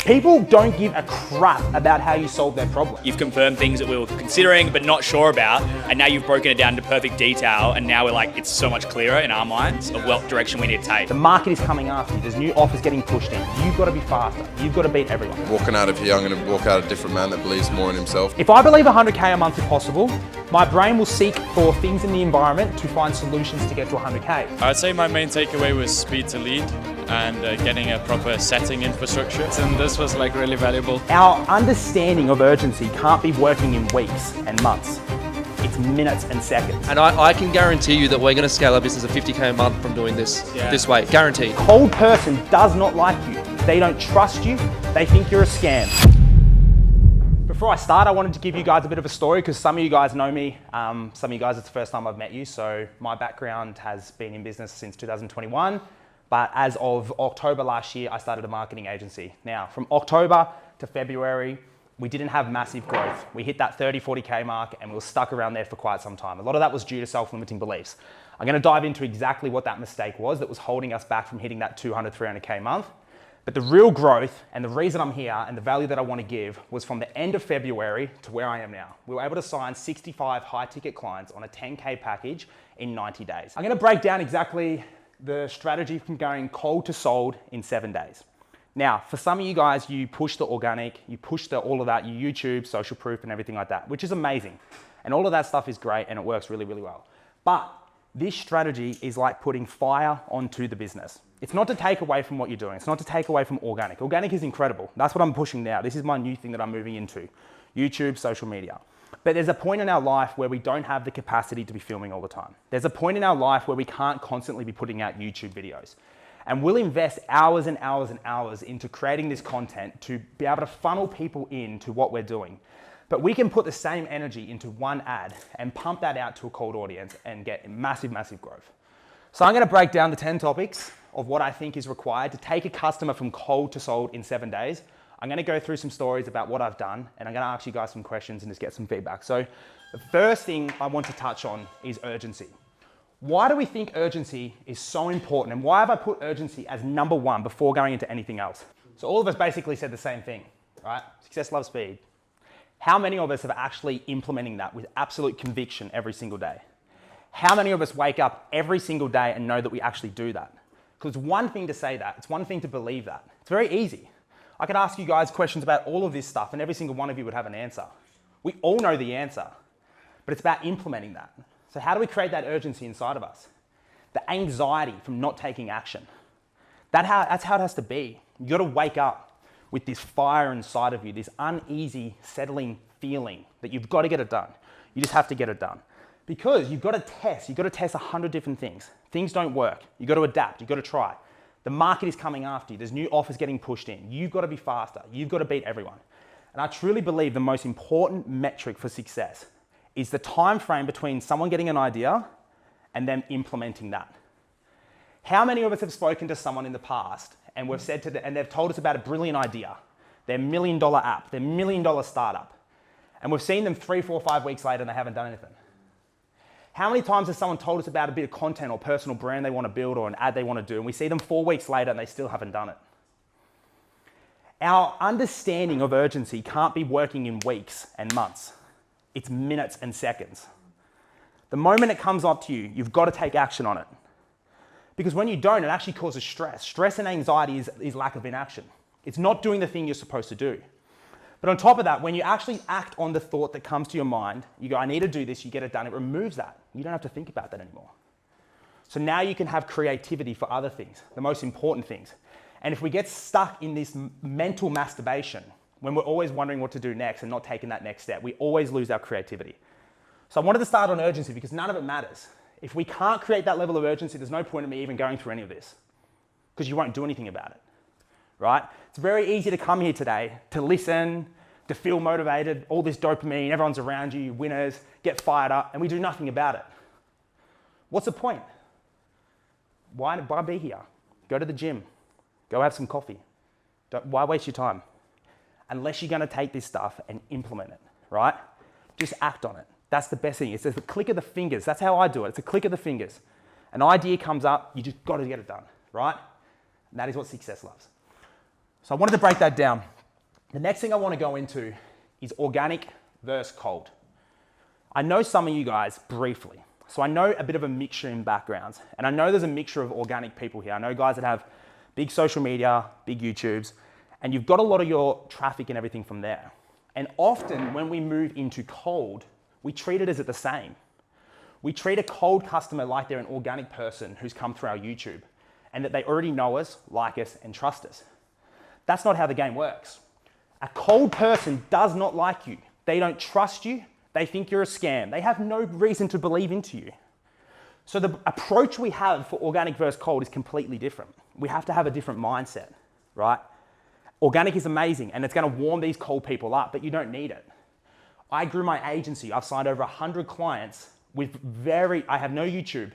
People don't give a crap about how you solve their problem. You've confirmed things that we were considering but not sure about, and now you've broken it down to perfect detail, and now we're like, it's so much clearer in our minds of what direction we need to take. The market is coming after you. There's new offers getting pushed in. You've got to be faster. You've got to beat everyone. Walking out of here, I'm going to walk out a different man that believes more in himself. If I believe 100K a month is possible, my brain will seek for things in the environment to find solutions to get to 100K. I'd say my main takeaway was speed to lead and getting a proper setting infrastructure. And this was like really valuable. Our understanding of urgency can't be working in weeks and months. It's minutes and seconds. And I can guarantee you that we're going to scale our business to 50K a month from doing this this way. Guaranteed. A cold person does not like you. They don't trust you. They think you're a scam. Before I start, I wanted to give you guys a bit of a story because some of you guys know me. Some of you guys, it's the first time I've met you. So my background has been in business since 2021. But as of October last year, I started a marketing agency. Now, from October to February, we didn't have massive growth. We hit that 30, 40K mark and we were stuck around there for quite some time. A lot of that was due to self-limiting beliefs. I'm gonna dive into exactly what that mistake was that was holding us back from hitting that 200, 300K month. But the real growth and the reason I'm here and the value that I want to give was from the end of February to where I am now. We were able to sign 65 high ticket clients on a 10K package in 90 days. I'm gonna break down exactly the strategy from going cold to sold in 7 days. Now, for some of you guys, you push the organic, you push all of that, you YouTube, social proof and everything like that, which is amazing. And all of that stuff is great and it works really, really well. But this strategy is like putting fire onto the business. It's not to take away from what you're doing. It's not to take away from organic. Organic is incredible. That's what I'm pushing now. This is my new thing that I'm moving into. YouTube, social media. But there's a point in our life where we don't have the capacity to be filming all the time. There's a point in our life where we can't constantly be putting out YouTube videos. And we'll invest hours and hours and hours into creating this content to be able to funnel people into what we're doing. But we can put the same energy into one ad and pump that out to a cold audience and get massive, massive growth. So I'm gonna break down the 10 topics of what I think is required to take a customer from cold to sold in 7 days. I'm gonna go through some stories about what I've done and I'm gonna ask you guys some questions and just get some feedback. So the first thing I want to touch on is urgency. Why do we think urgency is so important and why have I put urgency as number one before going into anything else? So all of us basically said the same thing, right? Success loves speed. How many of us are actually implementing that with absolute conviction every single day? How many of us wake up every single day and know that we actually do that? Because it's one thing to say that, it's one thing to believe that. It's very easy. I could ask you guys questions about all of this stuff and every single one of you would have an answer. We all know the answer, but it's about implementing that. So how do we create that urgency inside of us? The anxiety from not taking action. That's how it has to be. You gotta wake up with this fire inside of you, this uneasy, settling feeling that you've gotta get it done. You just have to get it done. Because you've gotta test 100 different things. Things don't work. You've gotta adapt, you've gotta try. The market is coming after you. There's new offers getting pushed in. You've got to be faster. You've got to beat everyone. And I truly believe the most important metric for success is the time frame between someone getting an idea and them implementing that. How many of us have spoken to someone in the past and we've said to them, and they've told us about a brilliant idea, their $1 million app, their $1 million startup, and we've seen them 3, 4, 5 weeks later and they haven't done anything? How many times has someone told us about a bit of content or personal brand they want to build or an ad they want to do, and we see them 4 weeks later and they still haven't done it? Our understanding of urgency can't be working in weeks and months. It's minutes and seconds. The moment it comes up to you, you've got to take action on it. Because when you don't, it actually causes stress. Stress and anxiety is lack of inaction. It's not doing the thing you're supposed to do. But on top of that, when you actually act on the thought that comes to your mind, you go, I need to do this, you get it done, it removes that. You don't have to think about that anymore. So now you can have creativity for other things, the most important things. And if we get stuck in this mental masturbation, when we're always wondering what to do next and not taking that next step, we always lose our creativity. So I wanted to start on urgency because none of it matters. If we can't create that level of urgency, there's no point in me even going through any of this because you won't do anything about it. Right? It's very easy to come here today, to listen, to feel motivated, all this dopamine, everyone's around you, winners, get fired up, and we do nothing about it. What's the point? Why be here? Go to the gym. Go have some coffee. Why waste your time? Unless you're gonna take this stuff and implement it, right? Just act on it. That's the best thing. It's just a click of the fingers. That's how I do it. It's a click of the fingers. An idea comes up, you just gotta get it done, right? And that is what success loves. So I wanted to break that down. The next thing I want to go into is organic versus cold. I know some of you guys briefly, so I know a bit of a mixture in backgrounds, and I know there's a mixture of organic people here. I know guys that have big social media, big YouTubes, and you've got a lot of your traffic and everything from there. And often when we move into cold, we treat it as the same. We treat a cold customer like they're an organic person who's come through our YouTube and that they already know us, like us, and trust us. That's not how the game works. A cold person does not like you. They don't trust you. They think you're a scam. They have no reason to believe into you. So the approach we have for organic versus cold is completely different. We have to have a different mindset, right? Organic is amazing and it's going to warm these cold people up, but you don't need it. I grew my agency. I've signed over 100 clients with I have no YouTube.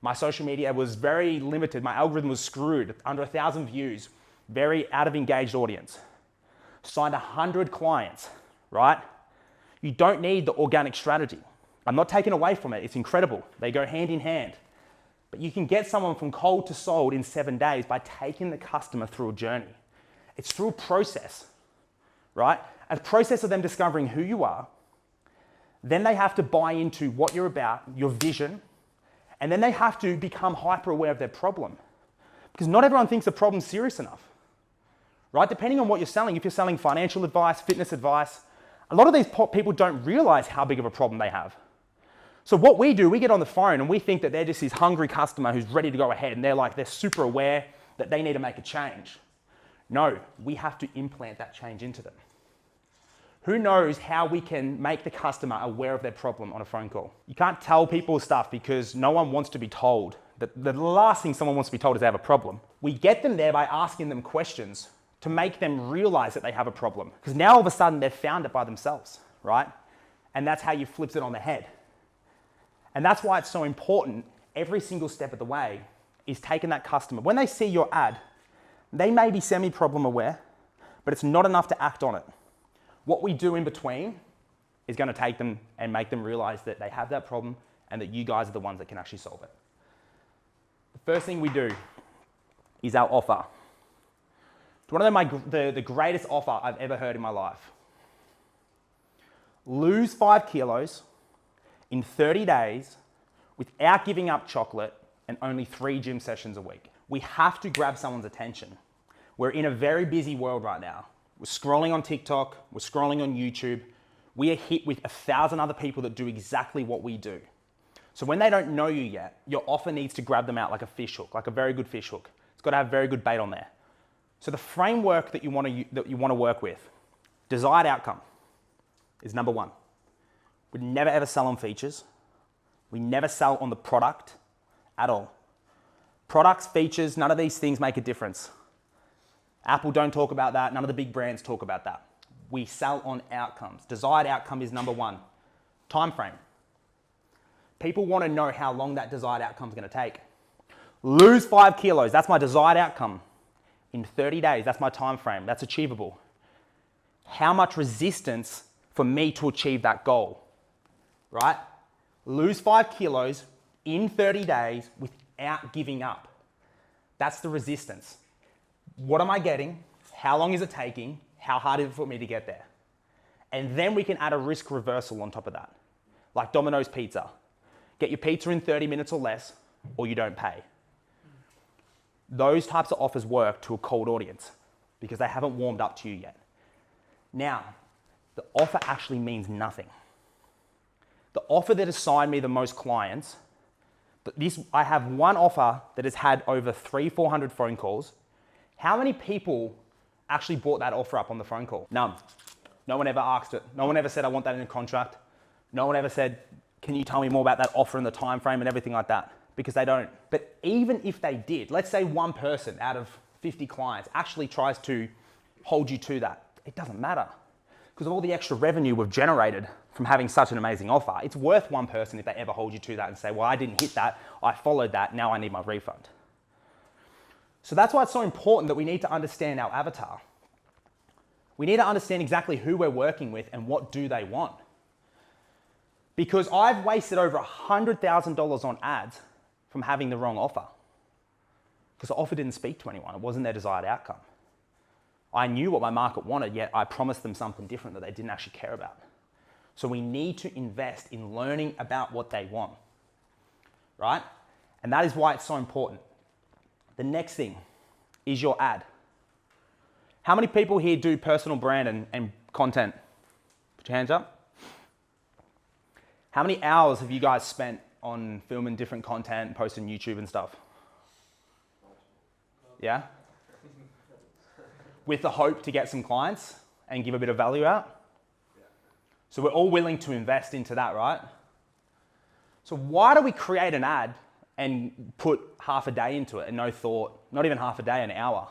My social media was very limited. My algorithm was screwed, under 1,000 views, very out of engaged audience. Signed 100 clients, right? You don't need the organic strategy. I'm not taking away from it. It's incredible. They go hand in hand. But you can get someone from cold to sold in 7 days by taking the customer through a journey. It's through a process, right? A process of them discovering who you are. Then they have to buy into what you're about, your vision, and then they have to become hyper aware of their problem. Because not everyone thinks the problem's serious enough, right? Depending on what you're selling, if you're selling financial advice, fitness advice, a lot of these people don't realize how big of a problem they have. So what we do, we get on the phone and we think that they're just this hungry customer who's ready to go ahead, and they're super aware that they need to make a change. No, we have to implant that change into them. Who knows how we can make the customer aware of their problem on a phone call? You can't tell people stuff because no one wants to be told. The last thing someone wants to be told is they have a problem. We get them there by asking them questions to make them realize that they have a problem. Because now all of a sudden they've found it by themselves, right? And that's how you flipped it on the head. And that's why it's so important every single step of the way is taking that customer. When they see your ad, they may be semi-problem aware, but it's not enough to act on it. What we do in between is going to take them and make them realize that they have that problem and that you guys are the ones that can actually solve it. The first thing we do is our offer. It's one of the greatest offer I've ever heard in my life. Lose 5 kilos in 30 days without giving up chocolate and only 3 gym sessions a week. We have to grab someone's attention. We're in a very busy world right now. We're scrolling on TikTok, we're scrolling on YouTube. We are hit with 1,000 other people that do exactly what we do. So when they don't know you yet, your offer needs to grab them out like a fish hook, like a very good fish hook. It's got to have very good bait on there. So the framework that you want to work with, desired outcome, is number 1. We never ever sell on features. We never sell on the product at all. Products, features, none of these things make a difference. Apple don't talk about that. None of the big brands talk about that. We sell on outcomes. Desired outcome is number 1. Time frame. People want to know how long that desired outcome is going to take. Lose 5 kilos. That's my desired outcome. In 30 days, that's my time frame. That's achievable. How much resistance for me to achieve that goal, right? Lose 5 kilos in 30 days without giving up. That's the resistance. What am I getting? How long is it taking? How hard is it for me to get there? And then we can add a risk reversal on top of that. Like Domino's Pizza. Get your pizza in 30 minutes or less, or you don't pay. Those types of offers work to a cold audience because they haven't warmed up to you yet. Now, the offer actually means nothing. The offer that assigned me the most clients, I have one offer that has had over 300-400 phone calls. How many people actually bought that offer up on the phone call? None. No one ever asked it. No one ever said, I want that in a contract. No one ever said, can you tell me more about that offer and the time frame and everything like that? Because they don't. But even if they did, let's say one person out of 50 clients actually tries to hold you to that. It doesn't matter. Because of all the extra revenue we've generated from having such an amazing offer, it's worth one person if they ever hold you to that and say, well, I didn't hit that, I followed that, now I need my refund. So that's why it's so important that we need to understand our avatar. We need to understand exactly who we're working with and what do they want. Because I've wasted over $100,000 on ads from having the wrong offer. Because the offer didn't speak to anyone. It wasn't their desired outcome. I knew what my market wanted, yet I promised them something different that they didn't actually care about. So we need to invest in learning about what they want, right? And that is why it's so important. The next thing is your ad. How many people here do personal brand and content? Put your hands up. How many hours have you guys spent on filming different content, posting YouTube and stuff? Yeah? With the hope to get some clients and give a bit of value out? So we're all willing to invest into that, right? So why do we create an ad and put half a day into it and no thought, not even half a day, an hour?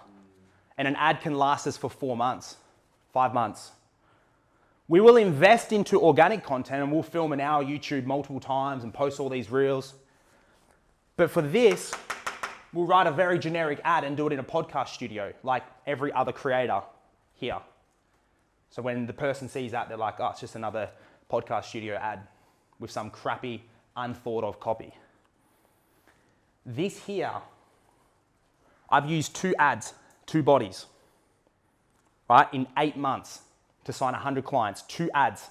And an ad can last us for 4 months, 5 months. We will invest into organic content and we'll film an hour YouTube multiple times and post all these reels. But for this, we'll write a very generic ad and do it in a podcast studio like every other creator here. So when the person sees that, they're like, oh, it's just another podcast studio ad with some crappy, unthought of copy. This here, I've used 2 ads, 2 bodies, right, in 8 months to sign 100 clients, 2 ads.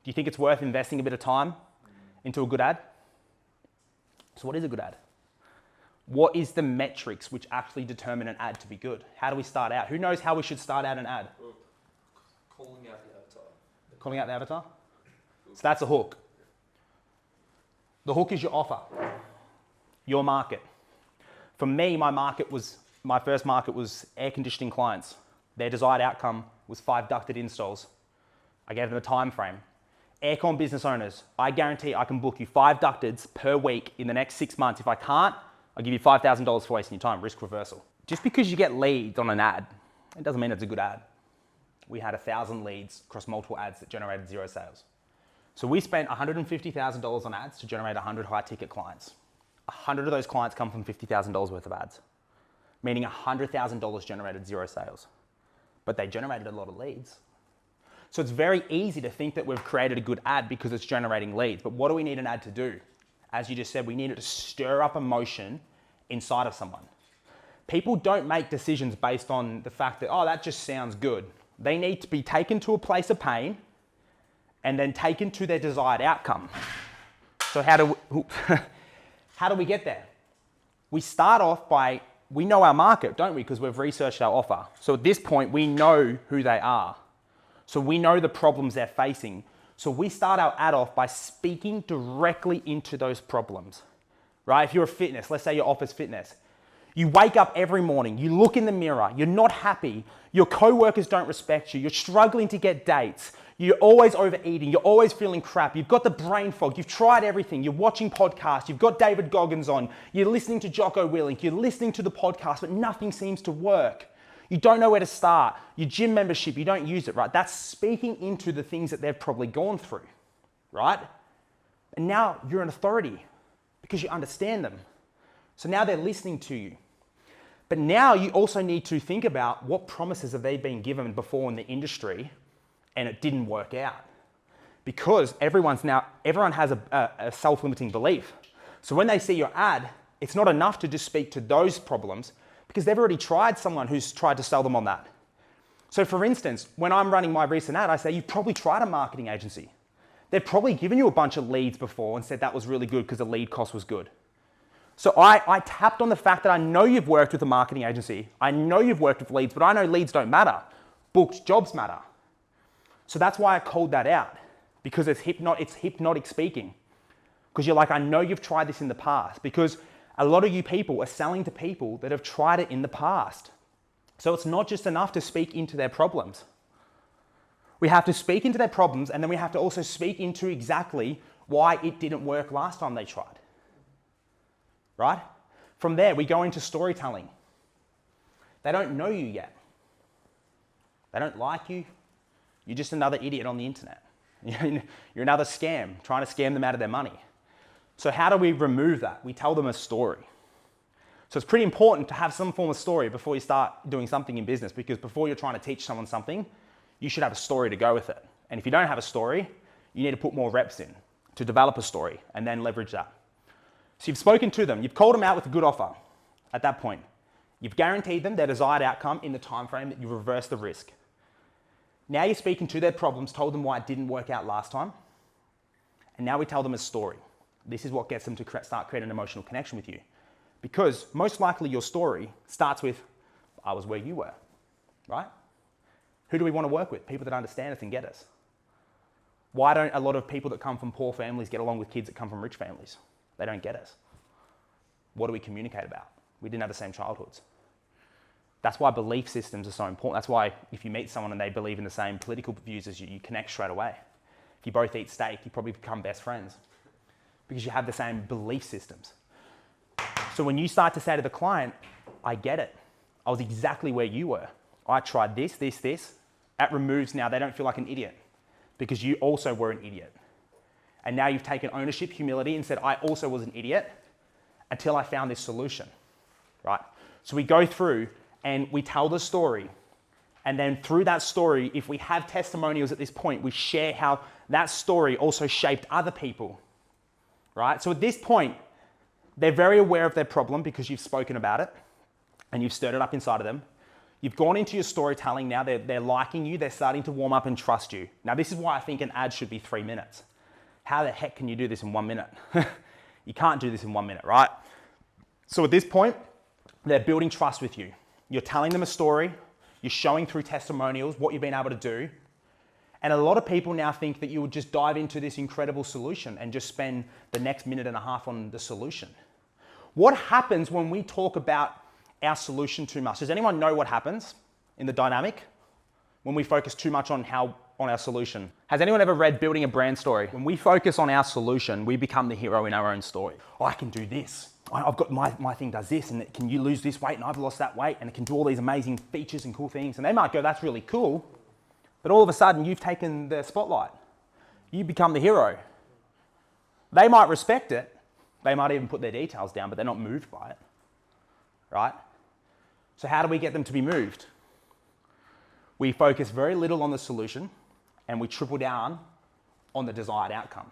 Do you think it's worth investing a bit of time into a good ad? So what is a good ad? What is the metrics which actually determine an ad to be good? How do we start out? Who knows how we should start out an ad? Calling out the avatar. Calling out the avatar? So that's a hook. The hook is your offer, your market. For me, my first market was air conditioning clients. Their desired outcome was 5 ducted installs. I gave them a time frame. Aircon business owners, I guarantee I can book you 5 ducteds per week in the next 6 months. If I can't, I'll give you $5,000 for wasting your time, risk reversal. Just because you get leads on an ad, it doesn't mean it's a good ad. We had 1,000 leads across multiple ads that generated 0 sales. So we spent $150,000 on ads to generate 100 high ticket clients. 100 of those clients come from $50,000 worth of ads, meaning $100,000 generated 0 sales. But they generated a lot of leads. So it's very easy to think that we've created a good ad because it's generating leads. But what do we need an ad to do? As you just said, we need it to stir up emotion inside of someone. People don't make decisions based on the fact that, oh, that just sounds good. They need to be taken to a place of pain and then taken to their desired outcome. So how do we get there? We start off by, we know our market, don't we? Because we've researched our offer. So at this point, we know who they are. So we know the problems they're facing. So we start our ad off by speaking directly into those problems, right? If you're a fitness, let's say your offer's fitness. You wake up every morning, you look in the mirror, you're not happy, your co-workers don't respect you, you're struggling to get dates, you're always overeating, you're always feeling crap, you've got the brain fog, you've tried everything, you're watching podcasts, you've got David Goggins on, you're listening to Jocko Willink, you're listening to the podcast, but nothing seems to work. You don't know where to start. Your gym membership, you don't use it, right? That's speaking into the things that they've probably gone through, right? And now you're an authority because you understand them. So now they're listening to you. But now you also need to think about what promises have they been given before in the industry and it didn't work out. Because everyone has a self-limiting belief. So when they see your ad, it's not enough to just speak to those problems because they've already tried someone who's tried to sell them on that. So for instance, when I'm running my recent ad, I say, you've probably tried a marketing agency. They've probably given you a bunch of leads before and said that was really good because the lead cost was good. So I tapped on the fact that I know you've worked with a marketing agency. I know you've worked with leads, but I know leads don't matter. Booked jobs matter. So that's why I called that out, because it's hypnotic speaking. Because you're like, I know you've tried this in the past, because a lot of you people are selling to people that have tried it in the past. So it's not just enough to speak into their problems. We have to speak into their problems, and then we have to also speak into exactly why it didn't work last time they tried. Right? From there, we go into storytelling. They don't know you yet. They don't like you. You're just another idiot on the internet. You're another scam, trying to scam them out of their money. So how do we remove that? We tell them a story. So it's pretty important to have some form of story before you start doing something in business, because before you're trying to teach someone something, you should have a story to go with it. And if you don't have a story, you need to put more reps in to develop a story and then leverage that. So you've spoken to them, you've called them out with a good offer at that point. You've guaranteed them their desired outcome in the time frame that you reverse the risk. Now you're speaking to their problems, told them why it didn't work out last time, and now we tell them a story. This is what gets them to start creating an emotional connection with you. Because most likely your story starts with, I was where you were, right? Who do we want to work with? People that understand us and get us. Why don't a lot of people that come from poor families get along with kids that come from rich families? They don't get us. What do we communicate about? We didn't have the same childhoods. That's why belief systems are so important. That's why if you meet someone and they believe in the same political views as you, you connect straight away. If you both eat steak, you probably become best friends because you have the same belief systems. So when you start to say to the client, I get it. I was exactly where you were. I tried this. That removes now, they don't feel like an idiot because you also were an idiot. And now you've taken ownership, humility, and said, I also was an idiot until I found this solution, right? So we go through and we tell the story. And then through that story, if we have testimonials at this point, we share how that story also shaped other people, right? So at this point, they're very aware of their problem because you've spoken about it and you've stirred it up inside of them. You've gone into your storytelling now, they're liking you, they're starting to warm up and trust you. Now this is why I think an ad should be 3 minutes. How the heck can you do this in 1 minute? You can't do this in 1 minute, right? So at this point, they're building trust with you. You're telling them a story, you're showing through testimonials what you've been able to do. And a lot of people now think that you would just dive into this incredible solution and just spend the next minute and a half on the solution. What happens when we talk about our solution too much? Does anyone know what happens in the dynamic when we focus too much on our solution? Has anyone ever read Building a Brand Story? When we focus on our solution, we become the hero in our own story. Oh, I can do this. I've got my thing does this, and can you lose this weight? And I've lost that weight, and it can do all these amazing features and cool things. And they might go, that's really cool. But all of a sudden, you've taken the spotlight. You become the hero. They might respect it. They might even put their details down, but they're not moved by it, right? So how do we get them to be moved? We focus very little on the solution, and we triple down on the desired outcome.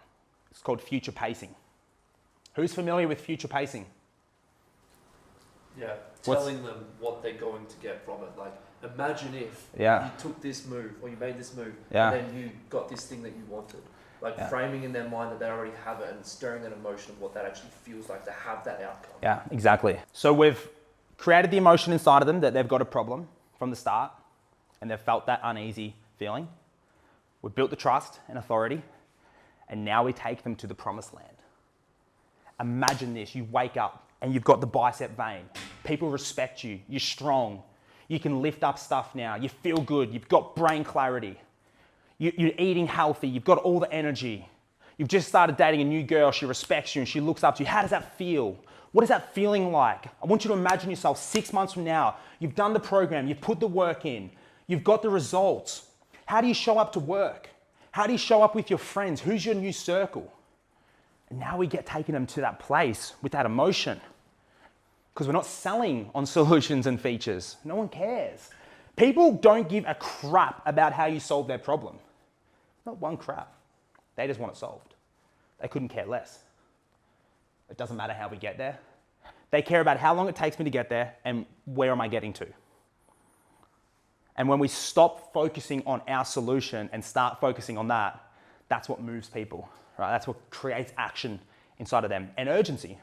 It's called future pacing. Who's familiar with future pacing? Yeah, telling them what they're going to get from it. Like, imagine if you took this move or you made this move and then you got this thing that you wanted. Like framing in their mind that they already have it and stirring an emotion of what that actually feels like to have that outcome. Yeah, exactly. So we've created the emotion inside of them that they've got a problem from the start and they've felt that uneasy feeling. We've built the trust and authority, and now we take them to the promised land. Imagine this, you wake up and you've got the bicep vein. People respect you, you're strong. You can lift up stuff now, you feel good, you've got brain clarity. You're eating healthy, you've got all the energy. You've just started dating a new girl, she respects you and she looks up to you. How does that feel? What is that feeling like? I want you to imagine yourself 6 months from now. You've done the program, you've put the work in, you've got the results. How do you show up to work? How do you show up with your friends? Who's your new circle? And now we get taking them to that place with that emotion. Because we're not selling on solutions and features. No one cares. People don't give a crap about how you solve their problem. Not one crap. They just want it solved. They couldn't care less. It doesn't matter how we get there. They care about how long it takes me to get there and where am I getting to. And when we stop focusing on our solution and start focusing on that, that's what moves people, right? That's what creates action inside of them and urgency.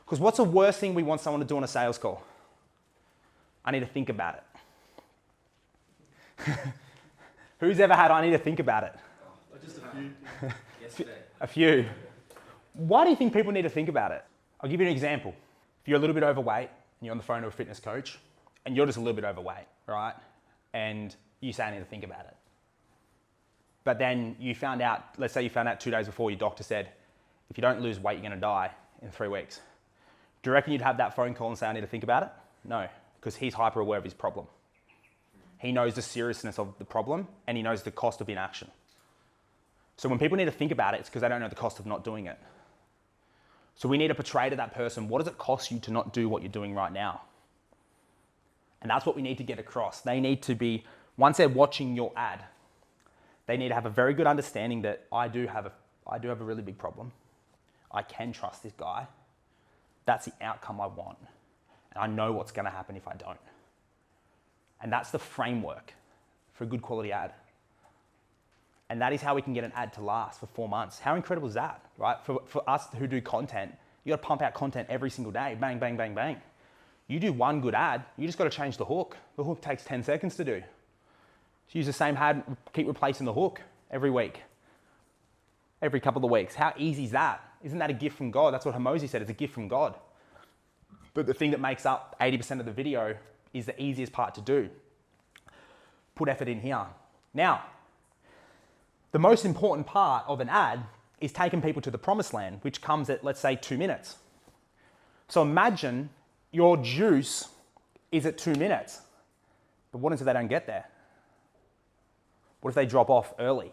Because what's the worst thing we want someone to do on a sales call? I need to think about it. Who's ever had I need to think about it? Just a few. Yesterday. A few. Why do you think people need to think about it? I'll give you an example. If you're a little bit overweight and you're on the phone to a fitness coach and you're just a little bit overweight, right? And you say I need to think about it. But then you found out, let's say you found out 2 days before your doctor said, if you don't lose weight, you're going to die in 3 weeks. Do you reckon you'd have that phone call and say I need to think about it? No, because he's hyper aware of his problem. He knows the seriousness of the problem and he knows the cost of inaction. So when people need to think about it, it's because they don't know the cost of not doing it. So we need to portray to that person, what does it cost you to not do what you're doing right now? And that's what we need to get across. They need to be, once they're watching your ad, they need to have a very good understanding that I do have a really big problem. I can trust this guy. That's the outcome I want. And I know what's going to happen if I don't. And that's the framework for a good quality ad. And that is how we can get an ad to last for 4 months. How incredible is that, right? For us who do content, you got to pump out content every single day. Bang, bang, bang, bang. You do one good ad, you just got to change the hook. The hook takes 10 seconds to do. So use the same ad, keep replacing the hook every week, every couple of weeks. How easy is that? Isn't that a gift from God? That's what Hamosi said, it's a gift from God. But the thing that makes up 80% of the video is the easiest part to do. Put effort in here. Now, the most important part of an ad is taking people to the promised land, which comes at, let's say, 2 minutes. So imagine your juice is at 2 minutes, but what if they don't get there? What if they drop off early?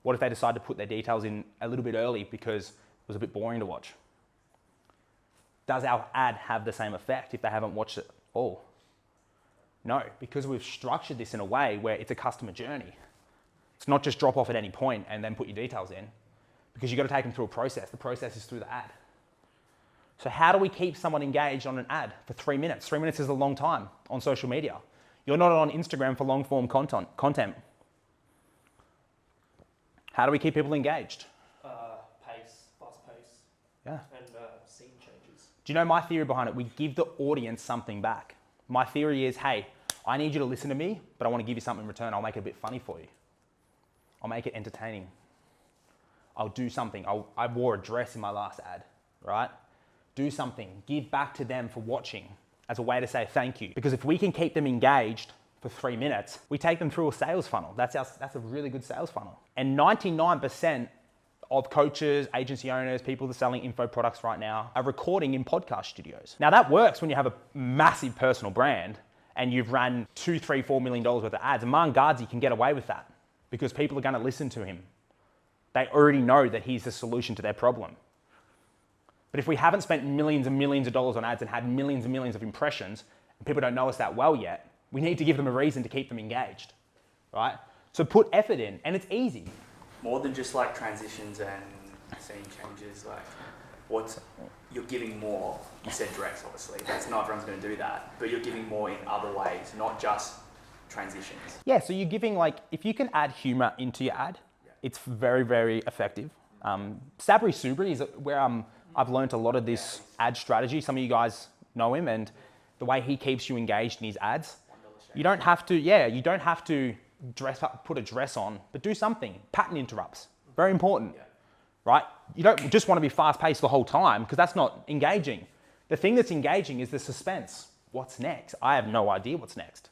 What if they decide to put their details in a little bit early because it was a bit boring to watch? Does our ad have the same effect if they haven't watched it all? No, because we've structured this in a way where it's a customer journey. It's not just drop off at any point and then put your details in, because you've got to take them through a process. The process is through the ad. So how do we keep someone engaged on an ad for 3 minutes? 3 minutes is a long time on social media. You're not on Instagram for long form content. How do we keep people engaged? Fast pace. Yeah. And scene changes. Do you know my theory behind it? We give the audience something back. My theory is, hey, I need you to listen to me, but I want to give you something in return. I'll make it a bit funny for you. I'll make it entertaining. I'll do something. I wore a dress in my last ad, right? Do something. Give back to them for watching as a way to say thank you. Because if we can keep them engaged for 3 minutes, we take them through a sales funnel. That's a really good sales funnel. And 99% of coaches, agency owners, people that are selling info products right now are recording in podcast studios. Now that works when you have a massive personal brand and you've run $2, $3, $4 million worth of ads. Among Gardzi can get away with that because people are going to listen to him. They already know that he's the solution to their problem. But if we haven't spent millions and millions of dollars on ads and had millions and millions of impressions, and people don't know us that well yet, we need to give them a reason to keep them engaged, right? So put effort in, and it's easy. More than just like transitions and scene changes, like you're giving more. You said dress, obviously. That's not everyone's going to do that, but you're giving more in other ways, not just transitions. Yeah, so you're giving, like, if you can add humor into your ad, it's very, very effective. Sabri Subri is where I've learned a lot of this ad strategy. Some of you guys know him, and the way he keeps you engaged in his ads. You don't have to dress up, put a dress on, but do something. Pattern interrupts, very important, right? You don't just want to be fast paced the whole time because that's not engaging. The thing that's engaging is the suspense. What's next? I have no idea what's next.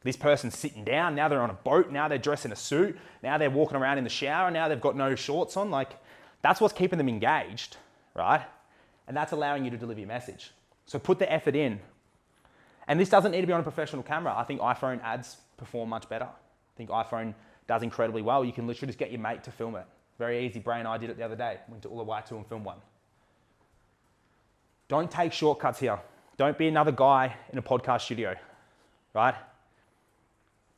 This person's sitting down, now they're on a boat, now they're dressed in a suit, now they're walking around in the shower, now they've got no shorts on. Like, that's what's keeping them engaged, right? And that's allowing you to deliver your message. So put the effort in. And this doesn't need to be on a professional camera. I think iPhone ads perform much better. I think iPhone does incredibly well. You can literally just get your mate to film it. Very easy. Bray and I did it the other day. Went to Uluwatu and filmed one. Don't take shortcuts here. Don't be another guy in a podcast studio, right?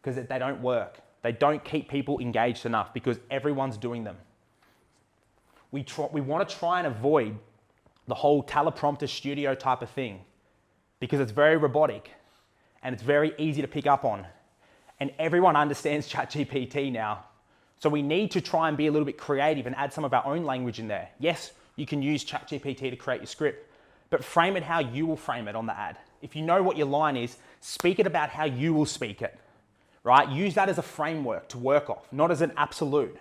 Because they don't work. They don't keep people engaged enough because everyone's doing them. We want to try and avoid the whole teleprompter studio type of thing because it's very robotic and it's very easy to pick up on. And everyone understands ChatGPT now. So we need to try and be a little bit creative and add some of our own language in there. Yes, you can use ChatGPT to create your script, but frame it how you will frame it on the ad. If you know what your line is, speak it about how you will speak it, right? Use that as a framework to work off, not as an absolute.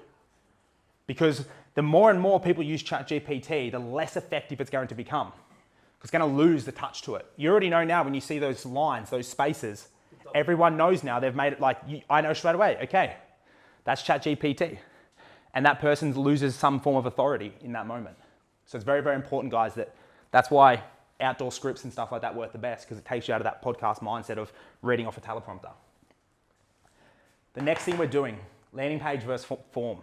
Because the more and more people use ChatGPT, the less effective it's going to become. It's going to lose the touch to it. You already know now when you see those lines, those spaces, everyone knows now they've made it like, I know straight away, okay, that's ChatGPT. And that person loses some form of authority in that moment. So it's very, very important, guys, that's why outdoor scripts and stuff like that work the best because it takes you out of that podcast mindset of reading off a teleprompter. The next thing we're doing, landing page versus form.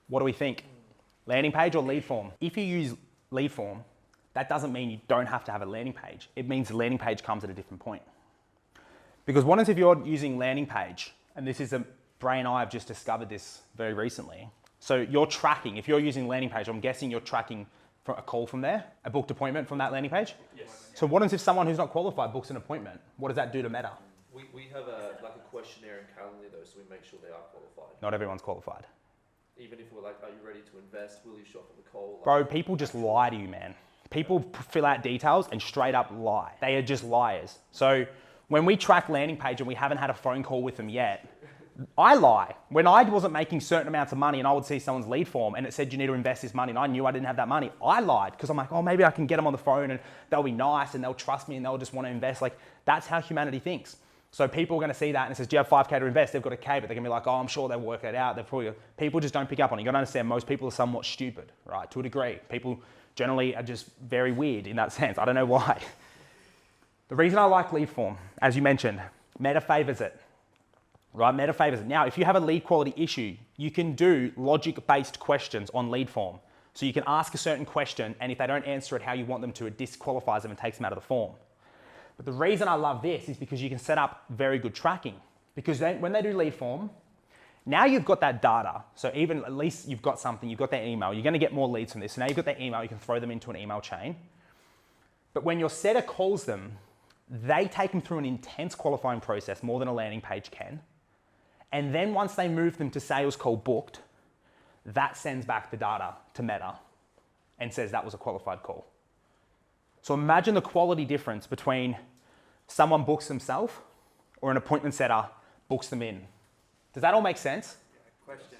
What do we think? Landing page or lead form? If you use lead form, that doesn't mean you don't have to have a landing page. It means the landing page comes at a different point. Because what if you're using landing page, and this is Bray and I have just discovered this very recently. So you're tracking, if you're using landing page, I'm guessing you're tracking for a call from there, a booked appointment from that landing page? Yes. So what happens if someone who's not qualified books an appointment? What does that do to Meta? We have a questionnaire and Calendly though, so we make sure they are qualified. Not everyone's qualified. Even if we're like, are you ready to invest? Will you shop at the call? Like, Bro, people just lie to you, man. People fill out details and straight up lie. They are just liars. So when we track landing page and we haven't had a phone call with them yet, I lie. When I wasn't making certain amounts of money and I would see someone's lead form and it said you need to invest this money and I knew I didn't have that money, I lied because I'm like, oh, maybe I can get them on the phone and they'll be nice and they'll trust me and they'll just want to invest. Like, that's how humanity thinks. So people are going to see that and it says, do you have 5K to invest? They've got a K, but they're going to be like, oh, I'm sure they'll work it out. People just don't pick up on it. You got to understand, most people are somewhat stupid, right? To a degree. People generally are just very weird in that sense. I don't know why. The reason I like lead form, as you mentioned, Meta favors it. Right, Meta favors it. Now, if you have a lead quality issue, you can do logic-based questions on lead form. So you can ask a certain question, and if they don't answer it how you want them to, it disqualifies them and takes them out of the form. But the reason I love this is because you can set up very good tracking. Because then, when they do lead form, now you've got that data. So even at least you've got something, you've got their email, you're going to get more leads from this. So now you've got their email, you can throw them into an email chain. But when your setter calls them, they take them through an intense qualifying process, more than a landing page can. And then once they move them to sales call booked, that sends back the data to Meta and says that was a qualified call. So imagine the quality difference between someone books themselves or an appointment setter books them in. Does that all make sense? Yeah, question,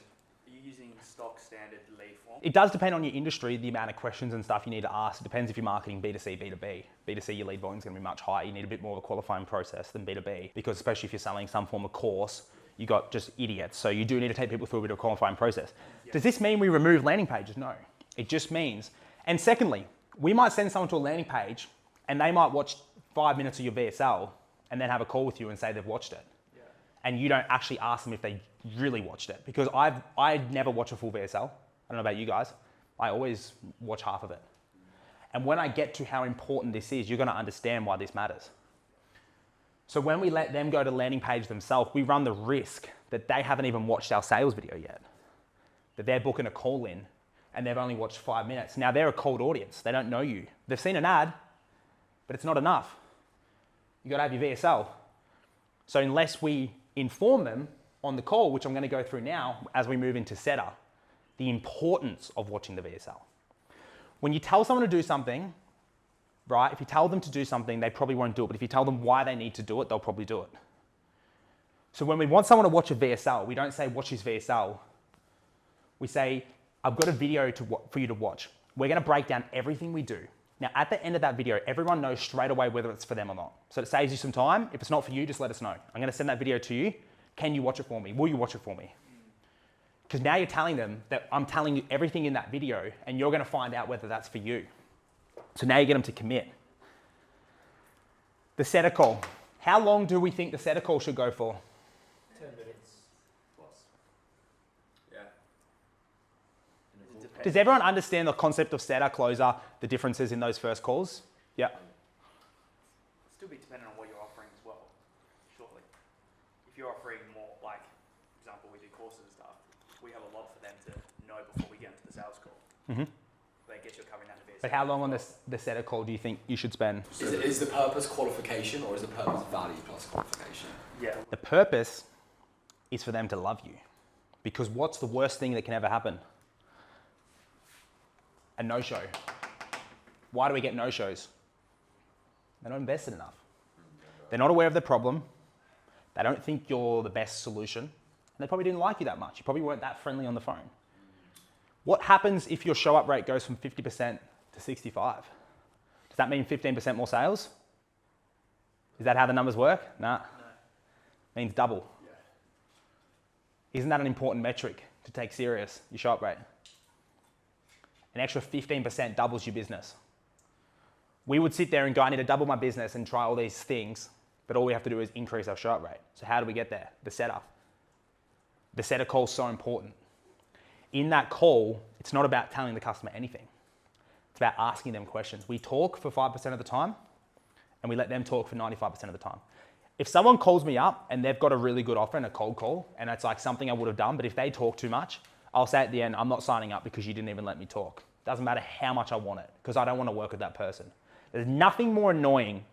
are you using stock standard lead form? It does depend on your industry, the amount of questions and stuff you need to ask. It depends if you're marketing B2C, B2B. B2C, your lead volume is going to be much higher. You need a bit more of a qualifying process than B2B, because especially if you're selling some form of course, you got just idiots. So you do need to take people through a bit of a qualifying process. Yep. Does this mean we remove landing pages? No. It just means, and secondly, we might send someone to a landing page and they might watch 5 minutes of your VSL and then have a call with you and say they've watched it. Yeah. And you don't actually ask them if they really watched it, because I never watch a full VSL. I don't know about you guys. I always watch half of it. And when I get to how important this is, you're going to understand why this matters. So when we let them go to the landing page themselves, we run the risk that they haven't even watched our sales video yet. That they're booking a call in and they've only watched 5 minutes. Now they're a cold audience. They don't know you. They've seen an ad, but it's not enough. You got to have your VSL. So unless we inform them on the call, which I'm going to go through now as we move into setter, the importance of watching the VSL. When you tell someone to do something, right? If you tell them to do something, they probably won't do it. But if you tell them why they need to do it, they'll probably do it. So when we want someone to watch a VSL, we don't say watch his VSL. We say, I've got a video for you to watch. We're going to break down everything we do. Now, at the end of that video, everyone knows straight away whether it's for them or not. So it saves you some time. If it's not for you, just let us know. I'm going to send that video to you. Can you watch it for me? Will you watch it for me? Because now you're telling them that I'm telling you everything in that video and you're going to find out whether that's for you. So now you get them to commit. The setter call. How long do we think the setter call should go for? 10 minutes plus. Yeah. Does everyone understand the concept of setter, closer, the differences in those first calls? Yeah. Still be dependent on what you're offering as well, surely. If you're offering more, like, for example, we do courses and stuff, we have a lot for them to know before we get into the sales call. Mm-hmm. They get you covering that in a bit. But how long on the setter call do you think you should spend? Is the purpose qualification or is the purpose value plus qualification? Yeah. The purpose is for them to love you. Because what's the worst thing that can ever happen? A no-show. Why do we get no-shows? They're not invested enough. They're not aware of the problem. They don't think you're the best solution. And they probably didn't like you that much. You probably weren't that friendly on the phone. What happens if your show-up rate goes from 50% to 65%? Does that mean 15% more sales? Is that how the numbers work? Nah. No. Means double. Yeah. Isn't that an important metric to take serious, your show-up rate? An extra 15% doubles your business. We would sit there and go, I need to double my business and try all these things, but all we have to do is increase our show-up rate. So how do we get there? The setup. The setter call is so important. In that call, it's not about telling the customer anything. It's about asking them questions. We talk for 5% of the time, and we let them talk for 95% of the time. If someone calls me up and they've got a really good offer and a cold call, and it's like something I would have done, but if they talk too much, I'll say at the end, I'm not signing up because you didn't even let me talk. Doesn't matter how much I want it, because I don't want to work with that person. There's nothing more annoying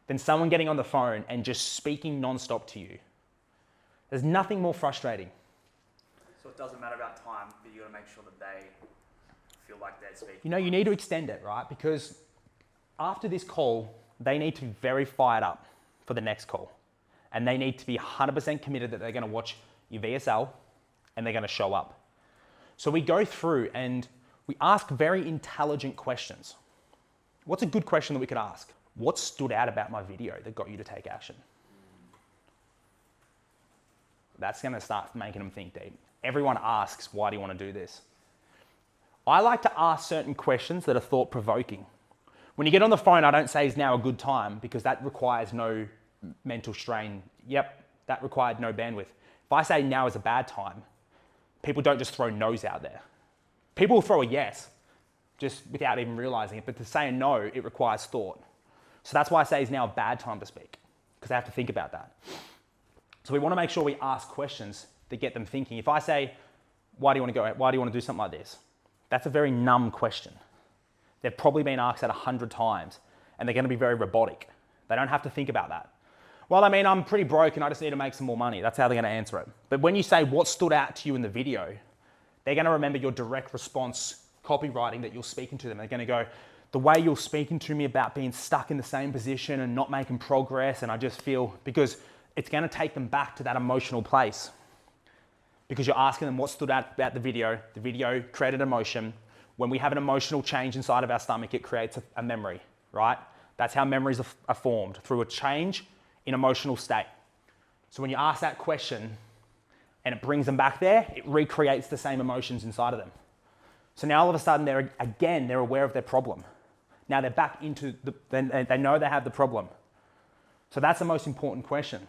than someone getting on the phone and just speaking nonstop to you. There's nothing more frustrating. So it doesn't matter about time, but you got to make sure that they feel like they're speaking. You know, you need to extend it, right? Because after this call, they need to be very fired up for the next call. And they need to be 100% committed that they're going to watch your VSL and they're going to show up. So we go through and we ask very intelligent questions. What's a good question that we could ask? What stood out about my video that got you to take action? That's going to start making them think deep. Everyone asks, why do you want to do this? I like to ask certain questions that are thought-provoking. When you get on the phone, I don't say is now a good time, because that requires no mental strain. Yep, that required no bandwidth. If I say now is a bad time, people don't just throw no's out there. People will throw a yes, just without even realizing it, but to say a no, it requires thought. So that's why I say is now a bad time to speak, because I have to think about that. So we want to make sure we ask questions that get them thinking. If I say, why do you want to go? Why do you want to do something like this? That's a very numb question. They've probably been asked that 100 times, and they're going to be very robotic. They don't have to think about that. Well, I mean, I'm pretty broke and I just need to make some more money. That's how they're going to answer it. But when you say what stood out to you in the video, they're going to remember your direct response copywriting that you're speaking to them. They're going to go, the way you're speaking to me about being stuck in the same position and not making progress, and I just feel, because it's going to take them back to that emotional place. Because you're asking them what stood out about the video created emotion. When we have an emotional change inside of our stomach, it creates a memory, right? That's how memories are formed, through a change in emotional state. So when you ask that question and it brings them back there, it recreates the same emotions inside of them. So now all of a sudden they're aware of their problem. Now they're back into they know they have the problem. So that's the most important question.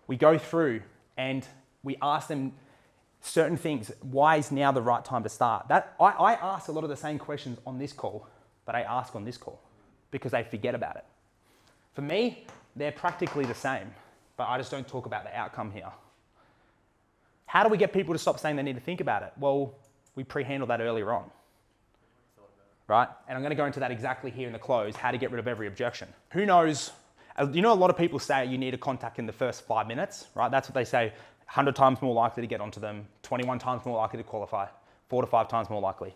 We go through and we ask them certain things. Why is now the right time to start? I ask a lot of the same questions on this call that I ask on this call, because they forget about it. For me, they're practically the same, but I just don't talk about the outcome here. How do we get people to stop saying they need to think about it? Well, we pre-handled that earlier on, right? And I'm going to go into that exactly here in the close, how to get rid of every objection. Who knows? You know, a lot of people say you need a contact in the first 5 minutes, right? That's what they say, 100 times more likely to get onto them, 21 times more likely to qualify, 4 to 5 times more likely.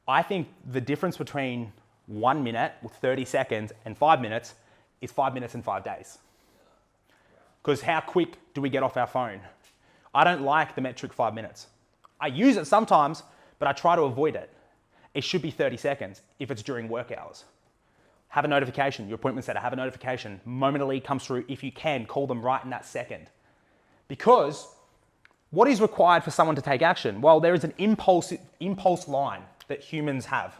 I think the difference between 1 minute with 30 seconds and 5 minutes is 5 minutes and 5 days. Because how quick do we get off our phone? I don't like the metric 5 minutes. I use it sometimes, but I try to avoid it. It should be 30 seconds if it's during work hours. Have a notification, your appointment setter, have a notification. Moment a lead comes through, if you can, call them right in that second. Because what is required for someone to take action? Well, there is an impulse line that humans have.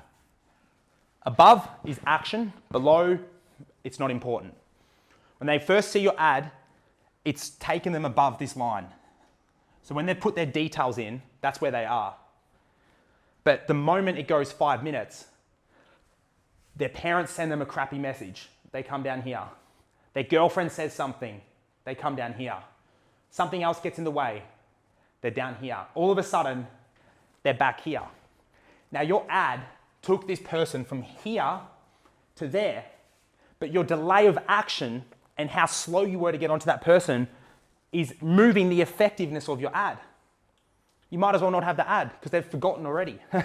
Above is action, below, it's not important. When they first see your ad, it's taken them above this line. So when they put their details in, that's where they are. But the moment it goes 5 minutes, their parents send them a crappy message, they come down here. Their girlfriend says something, they come down here. Something else gets in the way, they're down here. All of a sudden, they're back here. Now your ad took this person from here to there, but your delay of action and how slow you were to get onto that person is moving the effectiveness of your ad. You might as well not have the ad because they've forgotten already. Do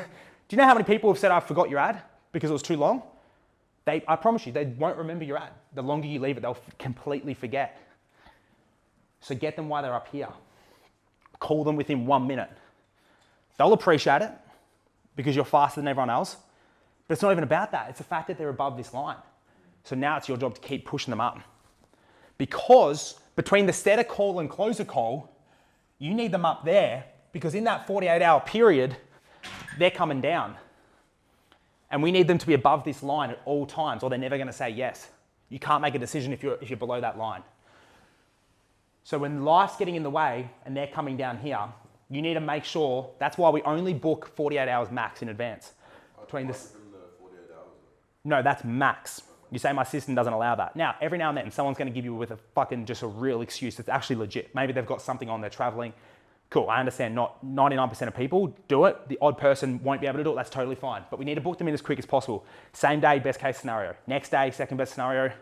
you know how many people have said, I forgot your ad because it was too long? I promise you, they won't remember your ad. The longer you leave it, they'll completely forget. So get them while they're up here. Call them within 1 minute. They'll appreciate it because you're faster than everyone else. But it's not even about that. It's the fact that they're above this line. So now it's your job to keep pushing them up. Because between the setter call and closer call, you need them up there because in that 48-hour period, they're coming down. And we need them to be above this line at all times or they're never going to say yes. You can't make a decision if you're below that line. So when life's getting in the way and they're coming down here, you need to make sure, that's why we only book 48 hours max in advance. Between this, no, that's max. You say my system doesn't allow that. Now, every now and then, someone's going to give you with a fucking just a real excuse that's actually legit. Maybe they've got something on, they're traveling. Cool, I understand not 99% of people do it. The odd person won't be able to do it, that's totally fine. But we need to book them in as quick as possible. Same day, best case scenario. Next day, second best scenario.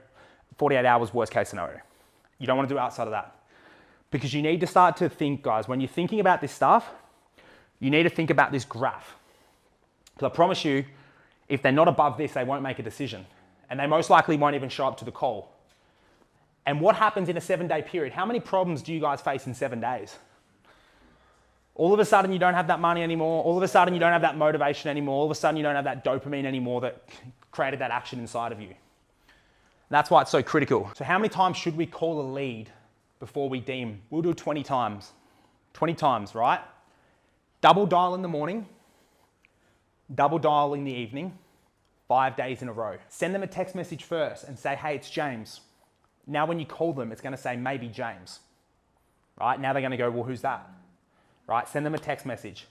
48 hours, worst case scenario. You don't want to do outside of that. Because you need to start to think, guys, when you're thinking about this stuff, you need to think about this graph. Because I promise you, if they're not above this, they won't make a decision. And they most likely won't even show up to the call. And what happens in a 7-day period? How many problems do you guys face in 7 days? All of a sudden you don't have that money anymore. All of a sudden you don't have that motivation anymore. All of a sudden you don't have that dopamine anymore that created that action inside of you. That's why it's so critical. So how many times should we call a lead before we deem? We'll do 20 times. 20 times, right? Double dial in the morning, double dial in the evening, 5 days in a row. Send them a text message first and say, hey, it's James. Now when you call them, it's gonna say maybe James, right? Now they're gonna go, well, who's that? Right, send them a text message.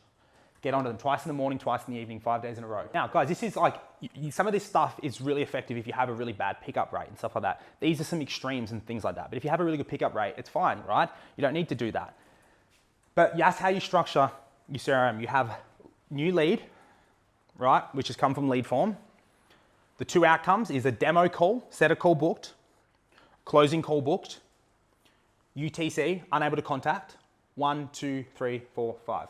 Get onto them twice in the morning, twice in the evening, 5 days in a row. Now, guys, this is like, some of this stuff is really effective if you have a really bad pickup rate and stuff like that. These are some extremes and things like that. But if you have a really good pickup rate, it's fine, right? You don't need to do that. But that's how you structure your CRM. You have new lead, right, which has come from lead form. The 2 outcomes is a demo call, set a call booked, closing call booked, UTC, unable to contact, 1, 2, 3, 4, 5.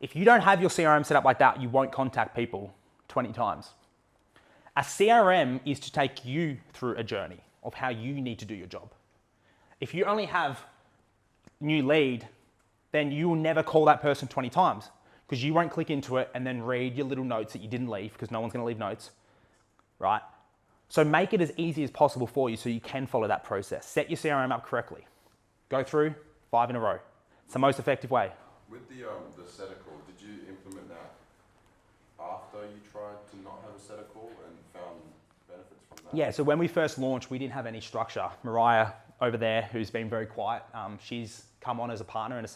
If you don't have your CRM set up like that, you won't contact people 20 times. A CRM is to take you through a journey of how you need to do your job. If you only have new lead, then you will never call that person 20 times because you won't click into it and then read your little notes that you didn't leave because no one's going to leave notes, right? So make it as easy as possible for you so you can follow that process. Set your CRM up correctly. Go through 5 in a row. It's the most effective way. With the set a call, did you implement that after you tried to not have a set a call and found benefits from that? Yeah, so when we first launched, we didn't have any structure. Mariah over there, who's been very quiet, she's come on as a partner and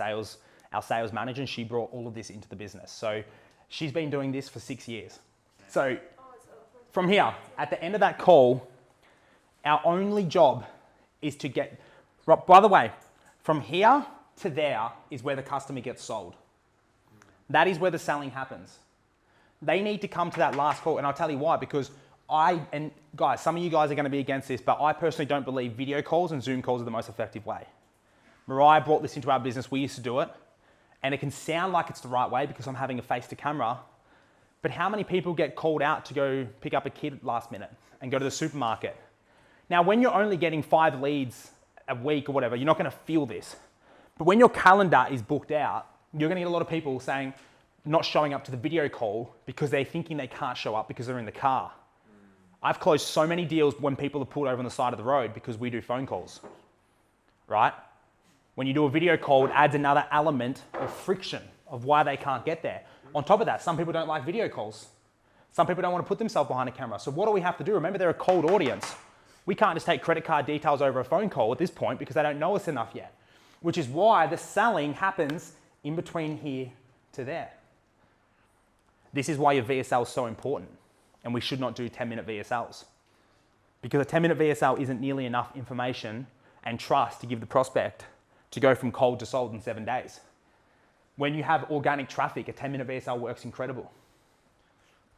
our sales manager, and she brought all of this into the business. So she's been doing this for 6 years. So from here, at the end of that call, our only job is to get, by the way, from here to there is where the customer gets sold. That is where the selling happens. They need to come to that last call, and I'll tell you why, because and guys, some of you guys are gonna be against this, but I personally don't believe video calls and Zoom calls are the most effective way. Mariah brought this into our business, we used to do it, and it can sound like it's the right way because I'm having a face to camera, but how many people get called out to go pick up a kid last minute and go to the supermarket? Now, when you're only getting 5 leads a week or whatever, you're not gonna feel this. But when your calendar is booked out, you're gonna get a lot of people saying, not showing up to the video call because they're thinking they can't show up because they're in the car. I've closed so many deals when people are pulled over on the side of the road because we do phone calls, right? When you do a video call, it adds another element of friction of why they can't get there. On top of that, some people don't like video calls. Some people don't want to put themselves behind a camera. So what do we have to do? Remember, they're a cold audience. We can't just take credit card details over a phone call at this point because they don't know us enough yet, which is why the selling happens in between here to there. This is why your VSL is so important, and we should not do 10-minute VSLs because a 10-minute VSL isn't nearly enough information and trust to give the prospect to go from cold to sold in 7 days. When you have organic traffic, a 10-minute VSL works incredible.